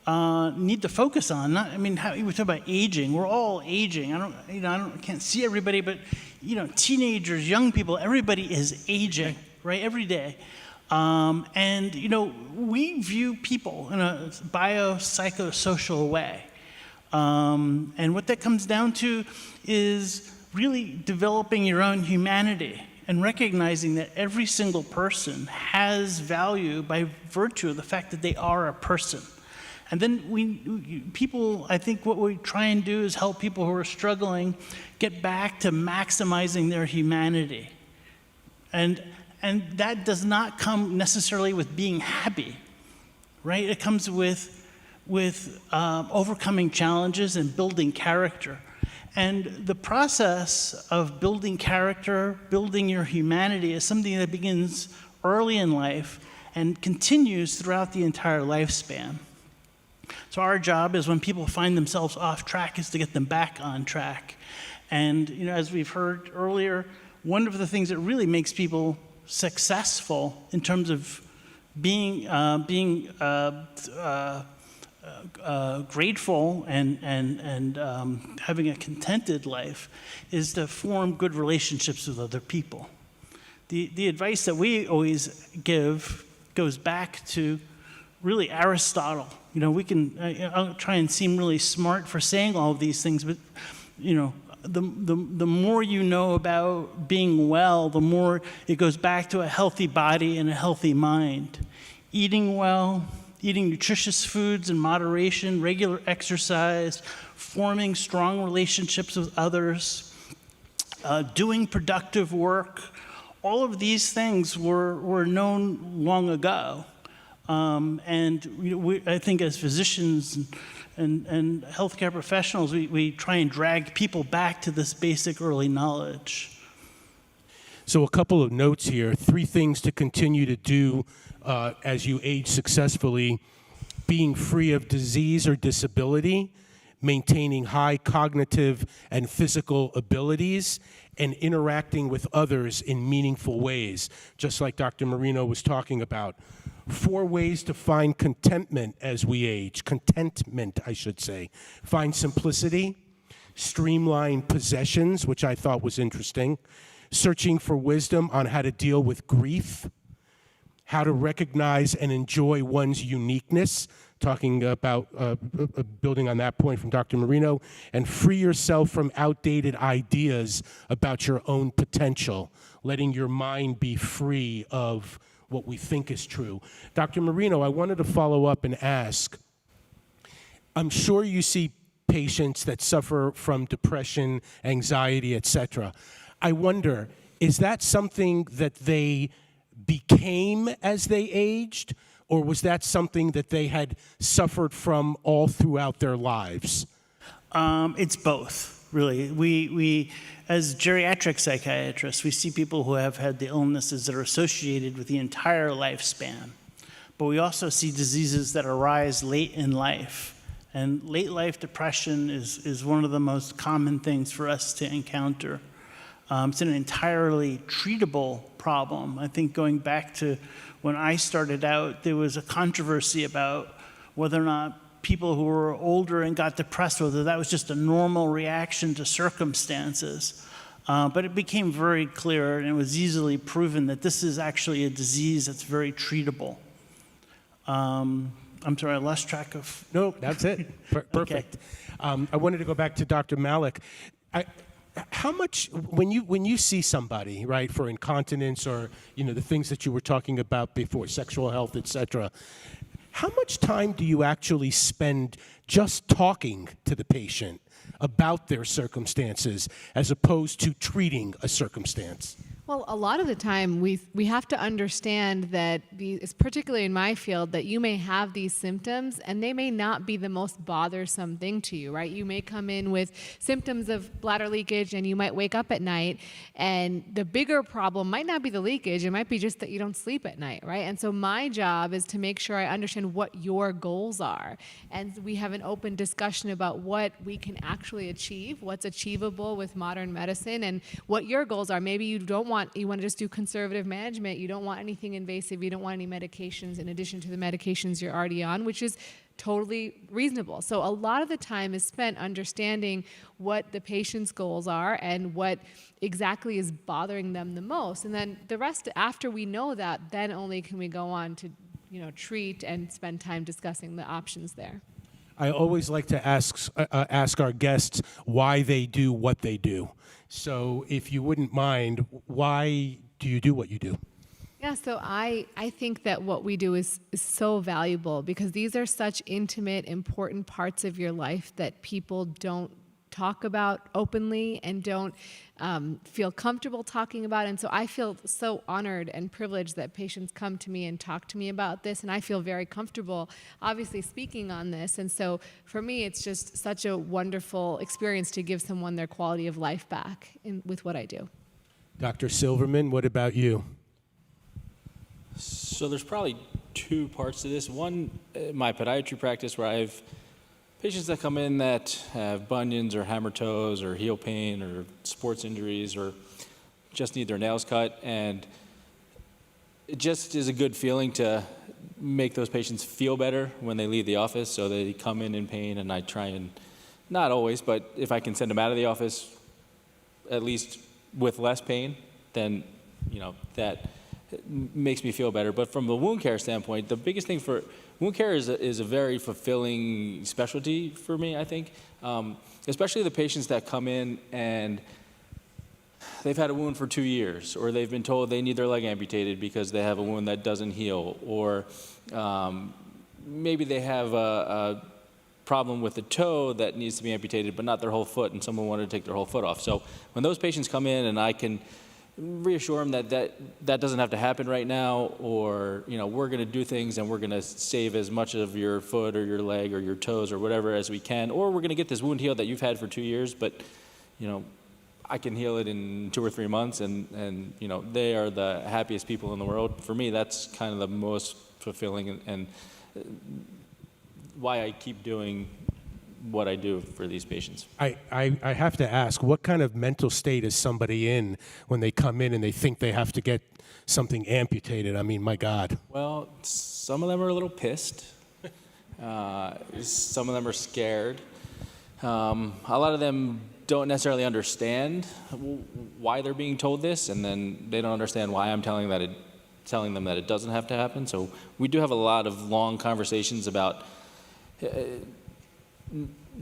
S6: need to focus on. We talk about aging. We're all aging. I can't see everybody, but you know, teenagers, young people, everybody is aging, right? Every day. And you know, we view people in a biopsychosocial way. And what that comes down to is really developing your own humanity and recognizing that every single person has value by virtue of the fact that they are a person. And then people, I think what we try and do is help people who are struggling get back to maximizing their humanity. And that does not come necessarily with being happy, right? It comes with overcoming challenges and building character. And the process of building character, building your humanity, is something that begins early in life and continues throughout the entire lifespan. So our job is when people find themselves off track is to get them back on track. And you know, as we've heard earlier, one of the things that really makes people successful in terms of being grateful and having a contented life is to form good relationships with other people. The advice that we always give goes back to really Aristotle. You know, we can, I'll try and seem really smart for saying all of these things, but, you know, the more you know about being well, the more it goes back to a healthy body and a healthy mind. Eating well, eating nutritious foods in moderation, regular exercise, forming strong relationships with others, doing productive work. All of these things were known long ago. And you know, I think as physicians and healthcare professionals, we try and drag people back to this basic early knowledge.
S1: So a couple of notes here. 3 things to continue to do as you age successfully: being free of disease or disability, maintaining high cognitive and physical abilities, and interacting with others in meaningful ways, just like Dr. Marino was talking about. 4 ways to find contentment as we age. Contentment, I should say. Find simplicity, streamline possessions, which I thought was interesting, searching for wisdom on how to deal with grief, how to recognize and enjoy one's uniqueness, talking about building on that point from Dr. Marino, and free yourself from outdated ideas about your own potential, letting your mind be free of what we think is true. Dr. Marino, I wanted to follow up and ask, I'm sure you see patients that suffer from depression, anxiety, etc. I wonder, is that something that they became as they aged, or was that something that they had suffered from all throughout their lives?
S6: It's both, really. We, as geriatric psychiatrists, we see people who have had the illnesses that are associated with the entire lifespan. But we also see diseases that arise late in life. And late life depression is one of the most common things for us to encounter. It's an entirely treatable problem. I think going back to when I started out, there was a controversy about whether or not people who were older and got depressed, whether that was just a normal reaction to circumstances. But it became very clear, and it was easily proven, that this is actually a disease that's very treatable. I'm sorry, I lost track of...
S1: No, that's it. Perfect. Okay. I wanted to go back to Dr. Malik. How much, when you see somebody, right, for incontinence or, the things that you were talking about before, sexual health, etc., how much time do you actually spend just talking to the patient about their circumstances as opposed to treating a circumstance?
S4: Well, a lot of the time we have to understand that, particularly in my field, that you may have these symptoms and they may not be the most bothersome thing to you, right? You may come in with symptoms of bladder leakage and you might wake up at night, and the bigger problem might not be the leakage, it might be just that you don't sleep at night, right? And so my job is to make sure I understand what your goals are, and we have an open discussion about what we can actually achieve, what's achievable with modern medicine, and what your goals are. Maybe you want to just do conservative management. You don't want anything invasive. You don't want any medications in addition to the medications you're already on, which is totally reasonable. So a lot of the time is spent understanding what the patient's goals are and what exactly is bothering them the most. And then the rest, after we know that, then only can we go on to, treat and spend time discussing the options there.
S1: I always like to ask our guests why they do what they do. So if you wouldn't mind, why do you do what you do?
S4: Yeah, so I think that what we do is so valuable because these are such intimate, important parts of your life that people don't talk about openly and don't feel comfortable talking about. And so I feel so honored and privileged that patients come to me and talk to me about this. And I feel very comfortable, obviously, speaking on this. And so for me, it's just such a wonderful experience to give someone their quality of life back with what I do.
S1: Dr. Silverman, what about you?
S5: So there's probably two parts to this. One, my podiatry practice, where I have patients that come in that have bunions or hammer toes or heel pain or sports injuries or just need their nails cut. And it just is a good feeling to make those patients feel better when they leave the office. So they come in pain, and I try and, not always, but if I can send them out of the office at least with less pain, then that makes me feel better. But from the wound care standpoint, the biggest thing for wound care is a very fulfilling specialty for me, I think, especially the patients that come in and they've had a wound for 2 years, or they've been told they need their leg amputated because they have a wound that doesn't heal, or maybe they have a problem with the toe that needs to be amputated but not their whole foot, and someone wanted to take their whole foot off. So when those patients come in and I can reassure them that doesn't have to happen right now, or we're going to do things and we're going to save as much of your foot or your leg or your toes or whatever as we can, or we're going to get this wound healed that you've had for 2 years, but I can heal it in 2 or 3 months, and they are the happiest people in the world. For me, that's kind of the most fulfilling and why I keep doing what I do for these patients.
S1: I have to ask, what kind of mental state is somebody in when they come in and they think they have to get something amputated? I mean, my God.
S5: Well, some of them are a little pissed. Some of them are scared. A lot of them don't necessarily understand why they're being told this, and then they don't understand why I'm telling them that it doesn't have to happen. So we do have a lot of long conversations about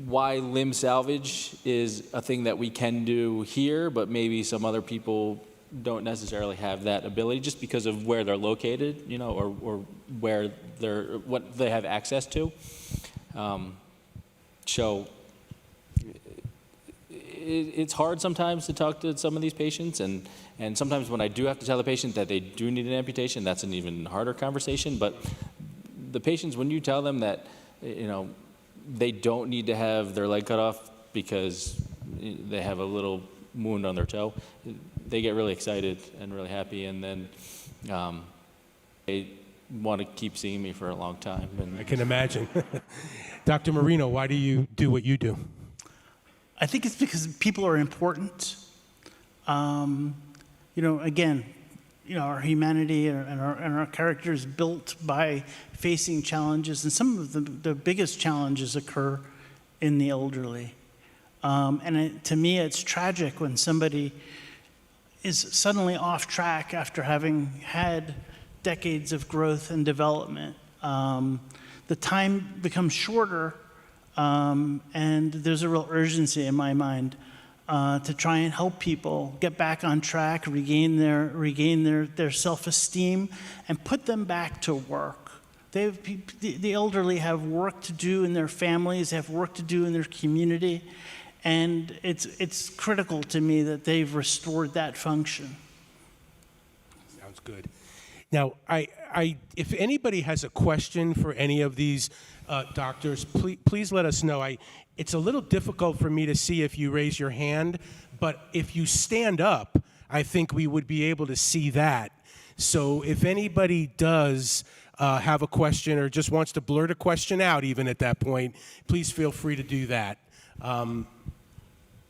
S5: why limb salvage is a thing that we can do here, but maybe some other people don't necessarily have that ability just because of where they're located, or where what they have access to. So it's hard sometimes to talk to some of these patients, and sometimes when I do have to tell the patient that they do need an amputation, that's an even harder conversation. But the patients, when you tell them that, they don't need to have their leg cut off because they have a little wound on their toe, they get really excited and really happy, and then they want to keep seeing me for a long time. And
S1: I can imagine. Dr. Marino, why do you do what you do?
S6: I think it's because people are important. Again, our humanity and our character is built by facing challenges, and some of the biggest challenges occur in the elderly. To me, it's tragic when somebody is suddenly off track after having had decades of growth and development. The time becomes shorter, and there's a real urgency in my mind to try and help people get back on track, regain their self-esteem, and put them back to work. The elderly have work to do in their families, have work to do in their community, and it's critical to me that they've restored that function.
S1: Sounds good. Now, if anybody has a question for any of these doctors, please let us know. It's a little difficult for me to see if you raise your hand, but if you stand up, I think we would be able to see that. So if anybody does have a question or just wants to blurt a question out even at that point, please feel free to do that.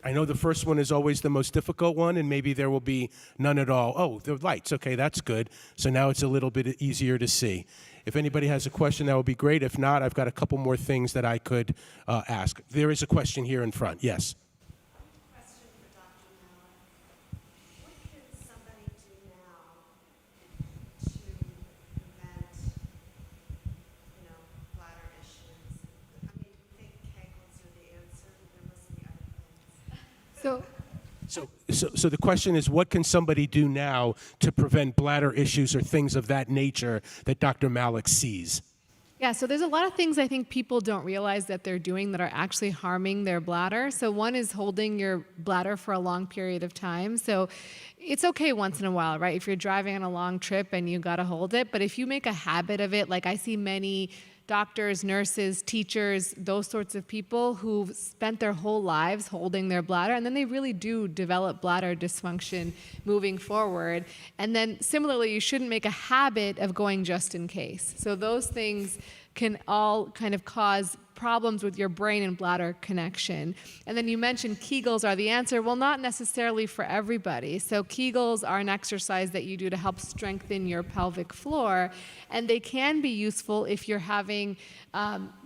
S1: I know the first one is always the most difficult one, and maybe there will be none at all. Oh, the lights. Okay, that's good. So now it's a little bit easier to see. If anybody has a question, that would be great. If not, I've got a couple more things that I could ask. There is a question here in front. Yes.
S7: Question for Dr. Malik. What can somebody do now to prevent, bladder issues? I mean, do you think Kegels are the answer? There must be other things.
S1: So the question is, what can somebody do now to prevent bladder issues or things of that nature that Dr. Malik sees?
S4: Yeah, so there's a lot of things I think people don't realize that they're doing that are actually harming their bladder. So one is holding your bladder for a long period of time. So it's okay once in a while, right? If you're driving on a long trip and you got to hold it. But if you make a habit of it, like I see many doctors, nurses, teachers, those sorts of people who've spent their whole lives holding their bladder, and then they really do develop bladder dysfunction moving forward. And then similarly, you shouldn't make a habit of going just in case. So those things can all kind of cause problems with your brain and bladder connection. And then you mentioned Kegels are the answer. Well, not necessarily for everybody. So Kegels are an exercise that you do to help strengthen your pelvic floor, and they can be useful if you're having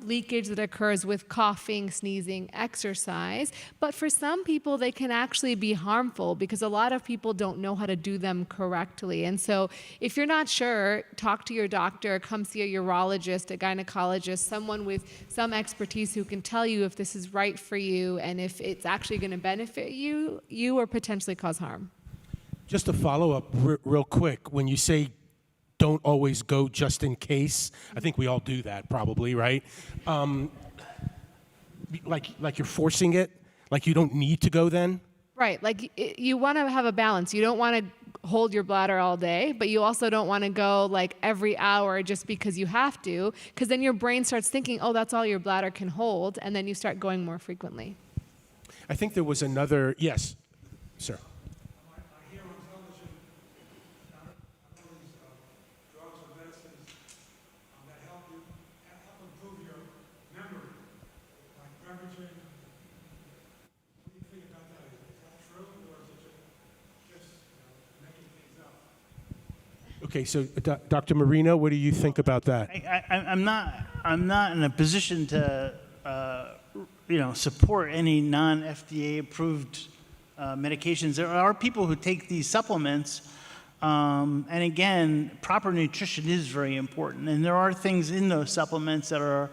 S4: leakage that occurs with coughing, sneezing, exercise. But for some people, they can actually be harmful because a lot of people don't know how to do them correctly. And so if you're not sure, talk to your doctor, come see a urologist, a gynecologist, someone with some expertise who can tell you if this is right for you and if it's actually going to benefit you or potentially cause harm.
S1: Just a follow-up real quick. When you say don't always go just in case, I think we all do that probably, right? Like you're forcing it? Like you don't need to go then?
S4: Right. Like you want to have a balance. You don't want to hold your bladder all day, but you also don't want to go like every hour just because you have to, because then your brain starts thinking, oh, that's all your bladder can hold, and then you start going more frequently.
S1: I think there was another, yes, sir.
S8: I hear on television these drugs or medicines that help improve your memory, like Prevagen. What do you think about that? Is that true, or is it just making things up?
S1: Okay, so Dr. Marino, what do you think about that?
S6: I'm not in a position to support any non-FDA approved medications. There are people who take these supplements, and again, proper nutrition is very important. And there are things in those supplements that are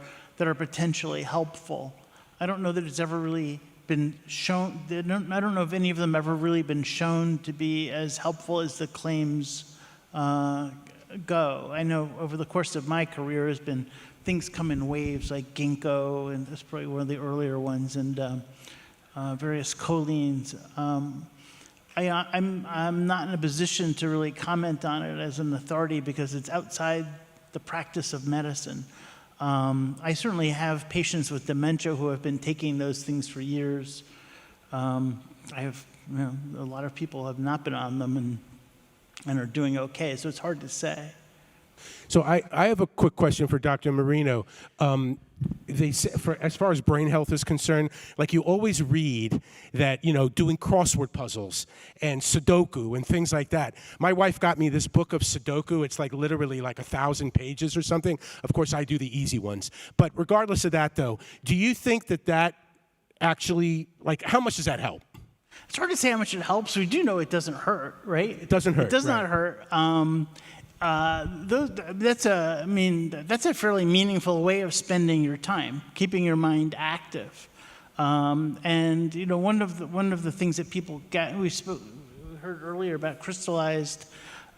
S6: potentially helpful. I don't know that it's ever really been shown. I don't know if any of them ever really been shown to be as helpful as the claims go. I know over the course of my career, has been things come in waves like ginkgo, and that's probably one of the earlier ones, and various cholines. I'm not in a position to really comment on it as an authority because it's outside the practice of medicine. I certainly have patients with dementia who have been taking those things for years. I have, a lot of people have not been on them and are doing okay, so it's hard to say.
S1: So I have a quick question for Dr. Marino. They say, as far as brain health is concerned, like you always read that, doing crossword puzzles and Sudoku and things like that. My wife got me this book of Sudoku. It's like literally like 1,000 pages or something. Of course, I do the easy ones. But regardless of that, though, do you think that actually, how much does that help?
S6: It's hard to say how much it helps. We do know it doesn't hurt, right?
S1: It doesn't hurt.
S6: It does not hurt. That's a fairly meaningful way of spending your time, keeping your mind active. And one of the things that people get, we heard earlier about crystallized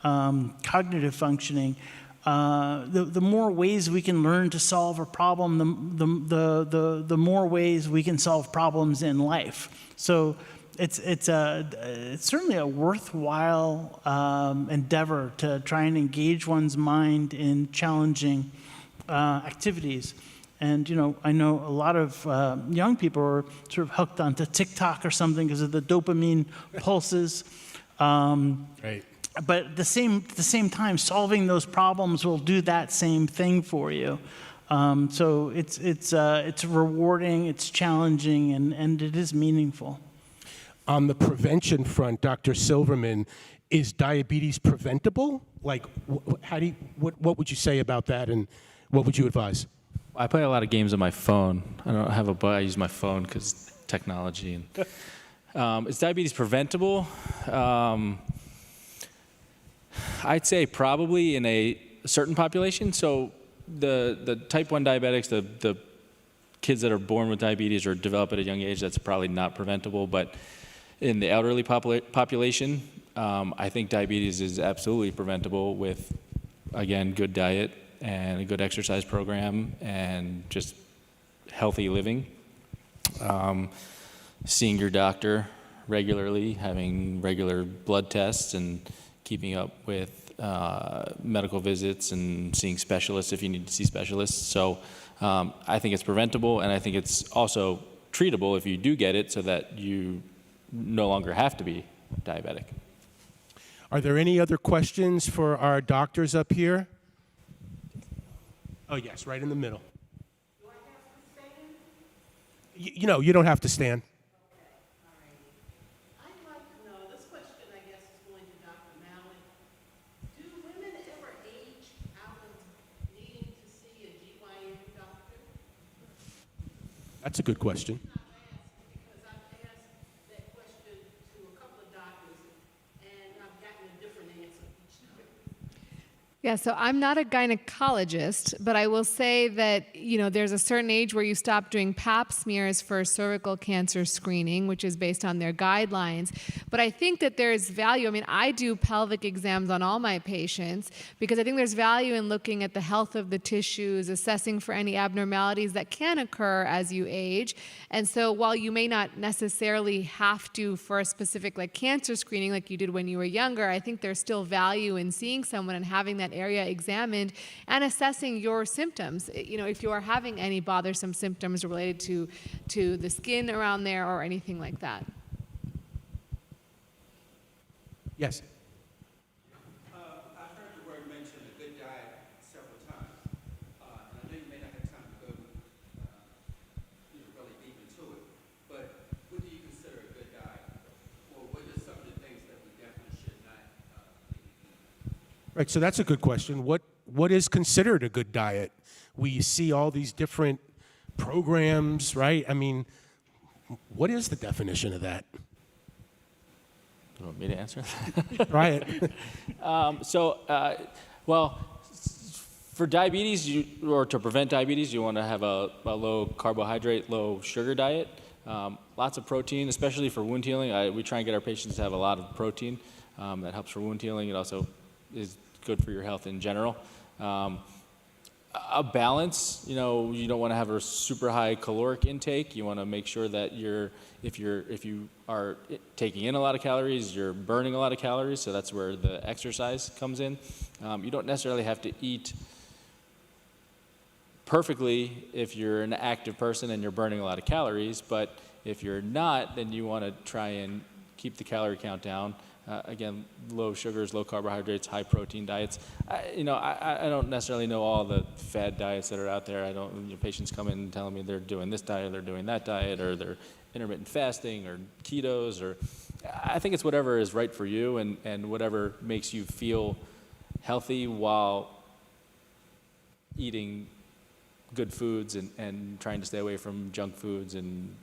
S6: cognitive functioning. The more ways we can learn to solve a problem, the more ways we can solve problems in life. So it's certainly a worthwhile endeavor to try and engage one's mind in challenging activities. And I know a lot of young people are sort of hooked onto TikTok or something because of the dopamine pulses.
S1: Right.
S6: But at the same time, solving those problems will do that same thing for you. So it's rewarding, it's challenging, and it is meaningful.
S1: On the prevention front, Dr. Silverman, is diabetes preventable? What would you say about that, and what would you advise?
S5: I play a lot of games on my phone. I don't have a but. I use my phone because technology. And is diabetes preventable? I'd say probably in a certain population. So the type 1 diabetics, the kids that are born with diabetes or develop at a young age, that's probably not preventable. But in the elderly population, I think diabetes is absolutely preventable with, again, good diet and a good exercise program and just healthy living. Seeing your doctor regularly, having regular blood tests, and keeping up with medical visits and seeing specialists if you need to see specialists. So I think it's preventable, and I think it's also treatable if you do get it so that you no longer have to be diabetic.
S1: Are there any other questions for our doctors up here? Oh, yes, right in the middle.
S7: Do I have to stand?
S1: You don't have to stand.
S7: I'd like to know, this question I guess is going to Dr. Malik. Do women ever age out of needing to see a GYN doctor?
S1: That's a good question.
S7: I'm asking because I've asked that question to a couple of doctors and I've gotten a different answer each time.
S4: Yeah, so I'm not a gynecologist, but I will say that, there's a certain age where you stop doing pap smears for cervical cancer screening, which is based on their guidelines. But I think that there's value. I do pelvic exams on all my patients because I think there's value in looking at the health of the tissues, assessing for any abnormalities that can occur as you age. And so while you may not necessarily have to for a specific cancer screening like you did when you were younger, I think there's still value in seeing someone and having that area examined and assessing your symptoms. If you are having any bothersome symptoms related to the skin around there or anything like that.
S1: Yes.
S9: I've heard the word mentioned, a good diet, several times. And I know you may not have time to go really deep into it, but what do you consider a good diet? Or what are some of the things that we definitely should not eat?
S1: Right, so that's a good question. What is considered a good diet? We see all these different programs, right? I mean, what is the definition of that?
S5: You want me to answer?
S1: Try it.
S5: Well, for diabetes, or to prevent diabetes, you want to have a low carbohydrate, low sugar diet. Lots of protein, especially for wound healing. We try and get our patients to have a lot of protein. That helps for wound healing. It also is good for your health in general. A balance, you don't want to have a super high caloric intake. You want to make sure that if you are taking in a lot of calories, you're burning a lot of calories. So that's where the exercise comes in. You don't necessarily have to eat perfectly if you're an active person and you're burning a lot of calories, but if you're not, then you want to try and keep the calorie count down. Again, low sugars, low carbohydrates, high protein diets. I don't necessarily know all the fad diets that are out there. Patients come in and tell me they're doing this diet, they're doing that diet, or they're intermittent fasting, or ketos, or I think it's whatever is right for you and whatever makes you feel healthy while eating good foods and trying to stay away from junk foods and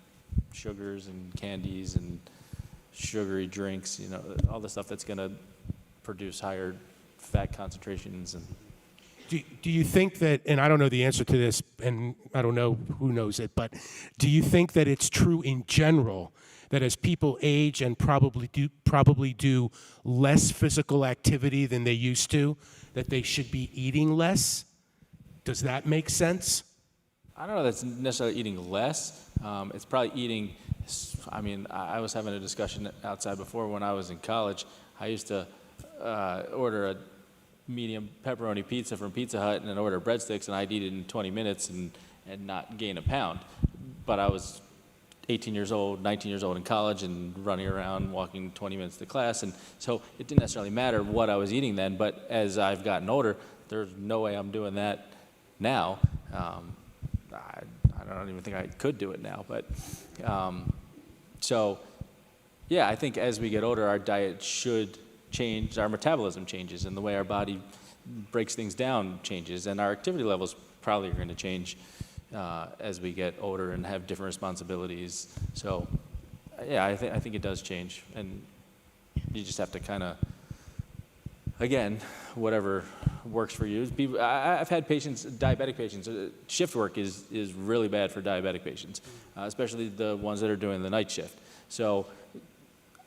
S5: sugars and candies and sugary drinks, all the stuff that's going to produce higher fat concentrations. And
S1: Do you think that, and I don't know the answer to this, and I don't know who knows it, but do you think that it's true in general that as people age and probably do less physical activity than they used to, that they should be eating less? Does that make sense?
S5: I don't know that's necessarily eating less. It's probably eating, I was having a discussion outside before when I was in college. I used to order a medium pepperoni pizza from Pizza Hut and then order breadsticks, and I'd eat it in 20 minutes and not gain a pound. But I was 18 years old, 19 years old in college and running around, walking 20 minutes to class. And so it didn't necessarily matter what I was eating then, but as I've gotten older, there's no way I'm doing that now. I don't even think I could do it now, but I think as we get older, our diet should change, our metabolism changes, and the way our body breaks things down changes, and our activity levels probably are going to change as we get older and have different responsibilities. So, I think it does change, and you just have to kind of, again, whatever works for you. I've had patients, diabetic patients, shift work is really bad for diabetic patients, especially the ones that are doing the night shift. So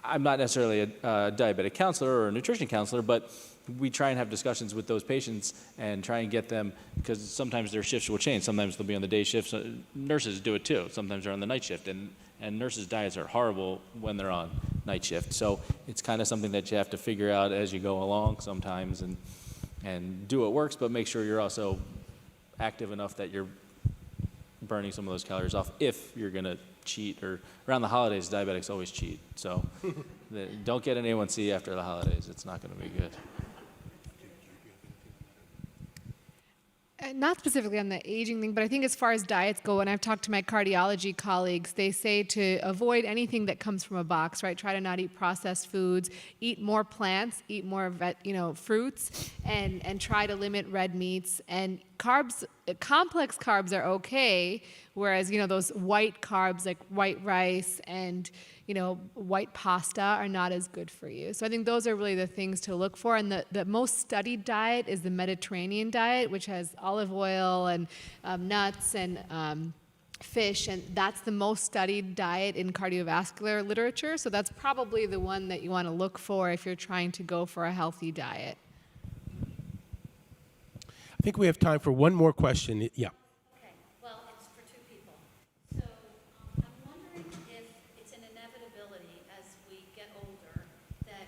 S5: I'm not necessarily a diabetic counselor or a nutrition counselor, but we try and have discussions with those patients and try and get them, because sometimes their shifts will change. Sometimes they'll be on the day shift. So nurses do it too. Sometimes they're on the night shift, and nurses' diets are horrible when they're on night shift. So it's kind of something that you have to figure out as you go along sometimes and do what works, but make sure you're also active enough that you're burning some of those calories off if you're going to cheat. Or around the holidays, diabetics always cheat. So don't get an A1C after the holidays. It's not going to be good.
S4: Not specifically on the aging thing, but I think as far as diets go, when I've talked to my cardiology colleagues, they say to avoid anything that comes from a box, right? Try to not eat processed foods, eat more plants, eat more fruits, and try to limit red meats. And carbs, complex carbs are okay, whereas, those white carbs like white rice and, white pasta are not as good for you. So I think those are really the things to look for. And the most studied diet is the Mediterranean diet, which has olive oil and nuts and fish. And that's the most studied diet in cardiovascular literature. So that's probably the one that you want to look for if you're trying to go for a healthy diet.
S1: I think we have time for one more question. Yeah.
S10: Okay, well, it's for two people. So I'm wondering if it's an inevitability as we get older that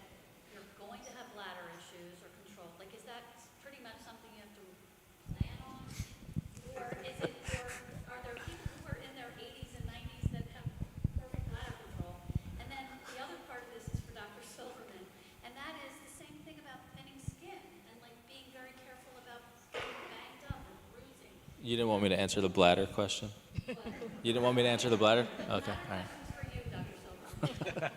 S10: you're going to have bladder issues or control. Like, is that pretty much something you have to plan on? Or are there people who are in their 80s and 90s that have perfect bladder control? And then the other part of this is for Dr. Silverman, and that is the same thing about thinning skin and like being very careful about getting banged up and bruising.
S5: You didn't want me to answer the bladder question? You didn't want me to answer the bladder? Okay, all right.
S10: For you, Dr. Silverman.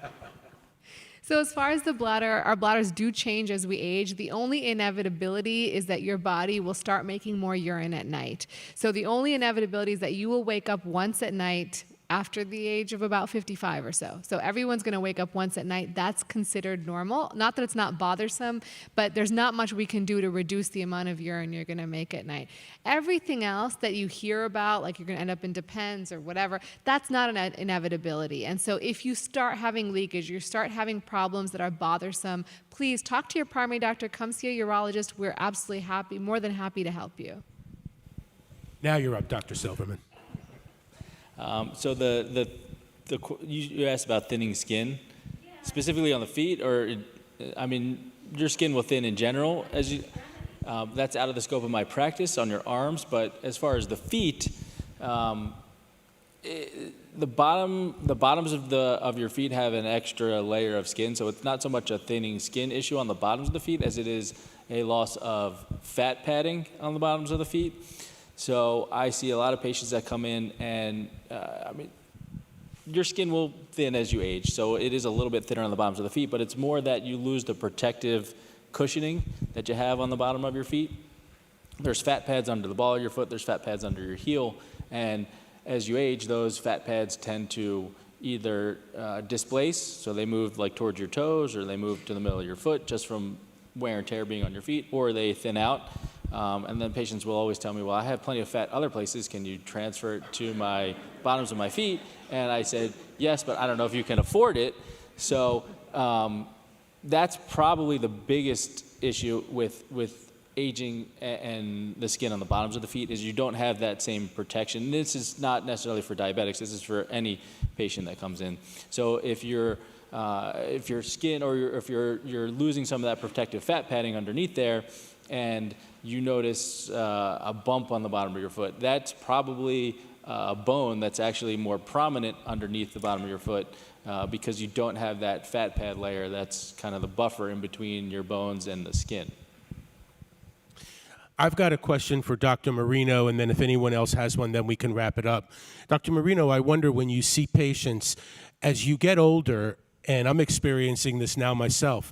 S4: So as far as the bladder, our bladders do change as we age. The only inevitability is that your body will start making more urine at night. So the only inevitability is that you will wake up once at night after the age of about 55 or so. So everyone's going to wake up once at night. That's considered normal. Not that it's not bothersome, but there's not much we can do to reduce the amount of urine you're going to make at night. Everything else that you hear about, like you're going to end up in Depends or whatever, that's not an inevitability. And so if you start having leakage, you start having problems that are bothersome, please talk to your primary doctor, come see a urologist. We're absolutely happy, more than happy to help you.
S1: Now you're up, Dr. Silverman.
S5: So you asked about thinning skin, specifically on the feet, or I mean, your skin will thin in general. That's out of the scope of my practice on your arms, but as far as the feet, the bottoms of your feet have an extra layer of skin, so it's not so much a thinning skin issue on the bottoms of the feet as it is a loss of fat padding on the bottoms of the feet. So I see a lot of patients that come in and, your skin will thin as you age. So it is a little bit thinner on the bottoms of the feet, but it's more that you lose the protective cushioning that you have on the bottom of your feet. There's fat pads under the ball of your foot, there's fat pads under your heel, and as you age, those fat pads tend to either displace, so they move like towards your toes, or they move to the middle of your foot just from wear and tear being on your feet, or they thin out. And then patients will always tell me, well, I have plenty of fat other places. Can you transfer it to my bottoms of my feet? And I said, yes, but I don't know if you can afford it. So that's probably the biggest issue with aging and the skin on the bottoms of the feet is you don't have that same protection. And this is not necessarily for diabetics. This is for any patient that comes in. So if your skin or if you're losing some of that protective fat padding underneath there, and you notice a bump on the bottom of your foot, that's probably a bone that's actually more prominent underneath the bottom of your foot because you don't have that fat pad layer that's kind of the buffer in between your bones and the skin.
S1: I've got a question for Dr. Marino, and then if anyone else has one, then we can wrap it up. Dr. Marino, I wonder when you see patients, as you get older, and I'm experiencing this now myself,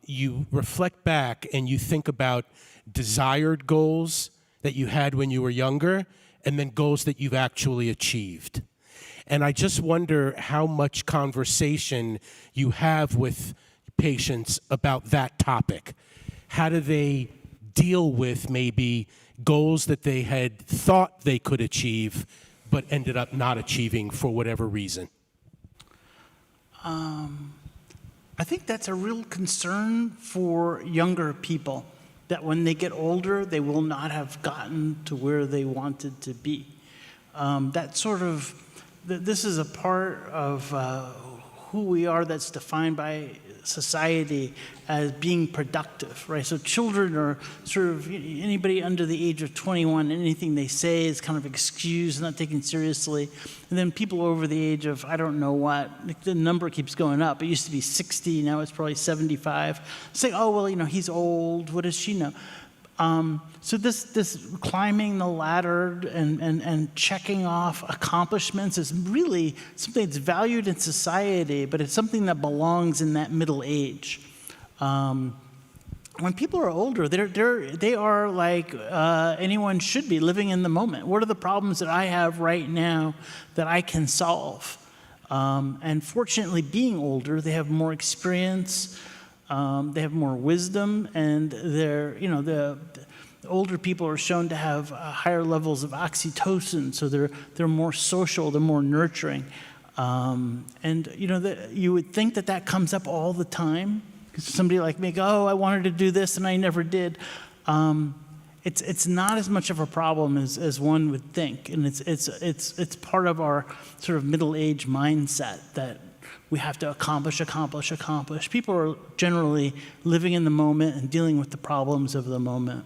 S1: you reflect back and you think about desired goals that you had when you were younger and then goals that you've actually achieved. And I just wonder how much conversation you have with patients about that topic. How do they deal with maybe goals that they had thought they could achieve but ended up not achieving for whatever reason?
S6: I think that's a real concern for younger people, that when they get older, they will not have gotten to where they wanted to be. This is a part of who we are that's defined by society as being productive, right? So children are sort of, anybody under the age of 21, anything they say is kind of excused, not taken seriously. And then people over the age of, I don't know what, the number keeps going up. It used to be 60, now it's probably 75. Say, oh, well, he's old, what does she know? So this climbing the ladder and checking off accomplishments is really something that's valued in society, but it's something that belongs in that middle age. When people are older, they are like anyone should be, living in the moment. What are the problems that I have right now that I can solve? And fortunately, being older, they have more experience. They have more wisdom, and the older people are shown to have higher levels of oxytocin, so they're more social, they're more nurturing, and you would think that comes up all the time. Somebody like me go, oh, I wanted to do this and I never did. It's not as much of a problem as one would think, and it's part of our sort of middle-age mindset that we have to accomplish. People are generally living in the moment and dealing with the problems of the moment.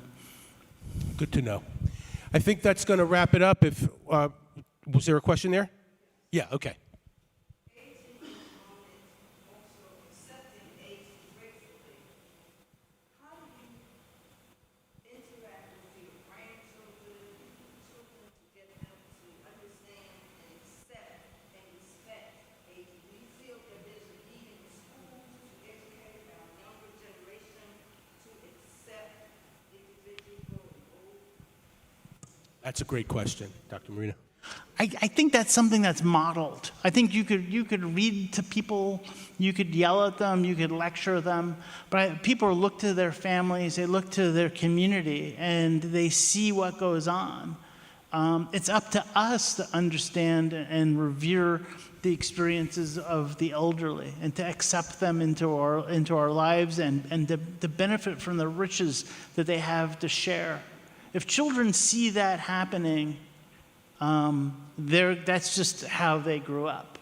S1: Good to know. I think that's going to wrap it up. Was there a question there? Yeah, okay. That's a great question, Dr. Marino.
S6: I think that's something that's modeled. I think you could read to people, you could yell at them, you could lecture them, but people look to their families, they look to their community, and they see what goes on. It's up to us to understand and revere the experiences of the elderly and to accept them into our lives and to benefit from the riches that they have to share. If children see that happening, that's just how they grew up.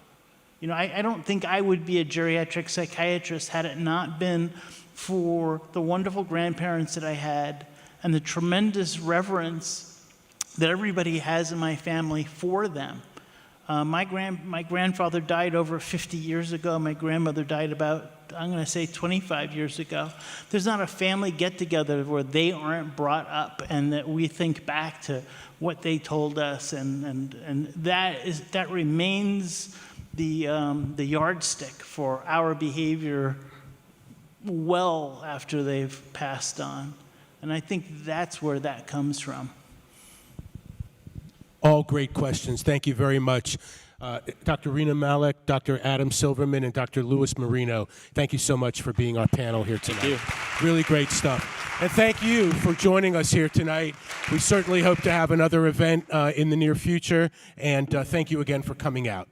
S6: You know, I don't think I would be a geriatric psychiatrist had it not been for the wonderful grandparents that I had and the tremendous reverence that everybody has in my family for them. My grandfather died over 50 years ago. My grandmother died about, I'm going to say 25 years ago. There's not a family get-together where they aren't brought up and that we think back to what they told us, and that remains the yardstick for our behavior well after they've passed on. And I think that's where that comes from.
S1: All great questions. Thank you very much. Dr. Rena Malik, Dr. Adam Silverman, and Dr. Louis Marino, thank you so much for being our panel here tonight.
S3: Thank you.
S1: Really great stuff. And thank you for joining us here tonight. We certainly hope to have another event in the near future, and thank you again for coming out.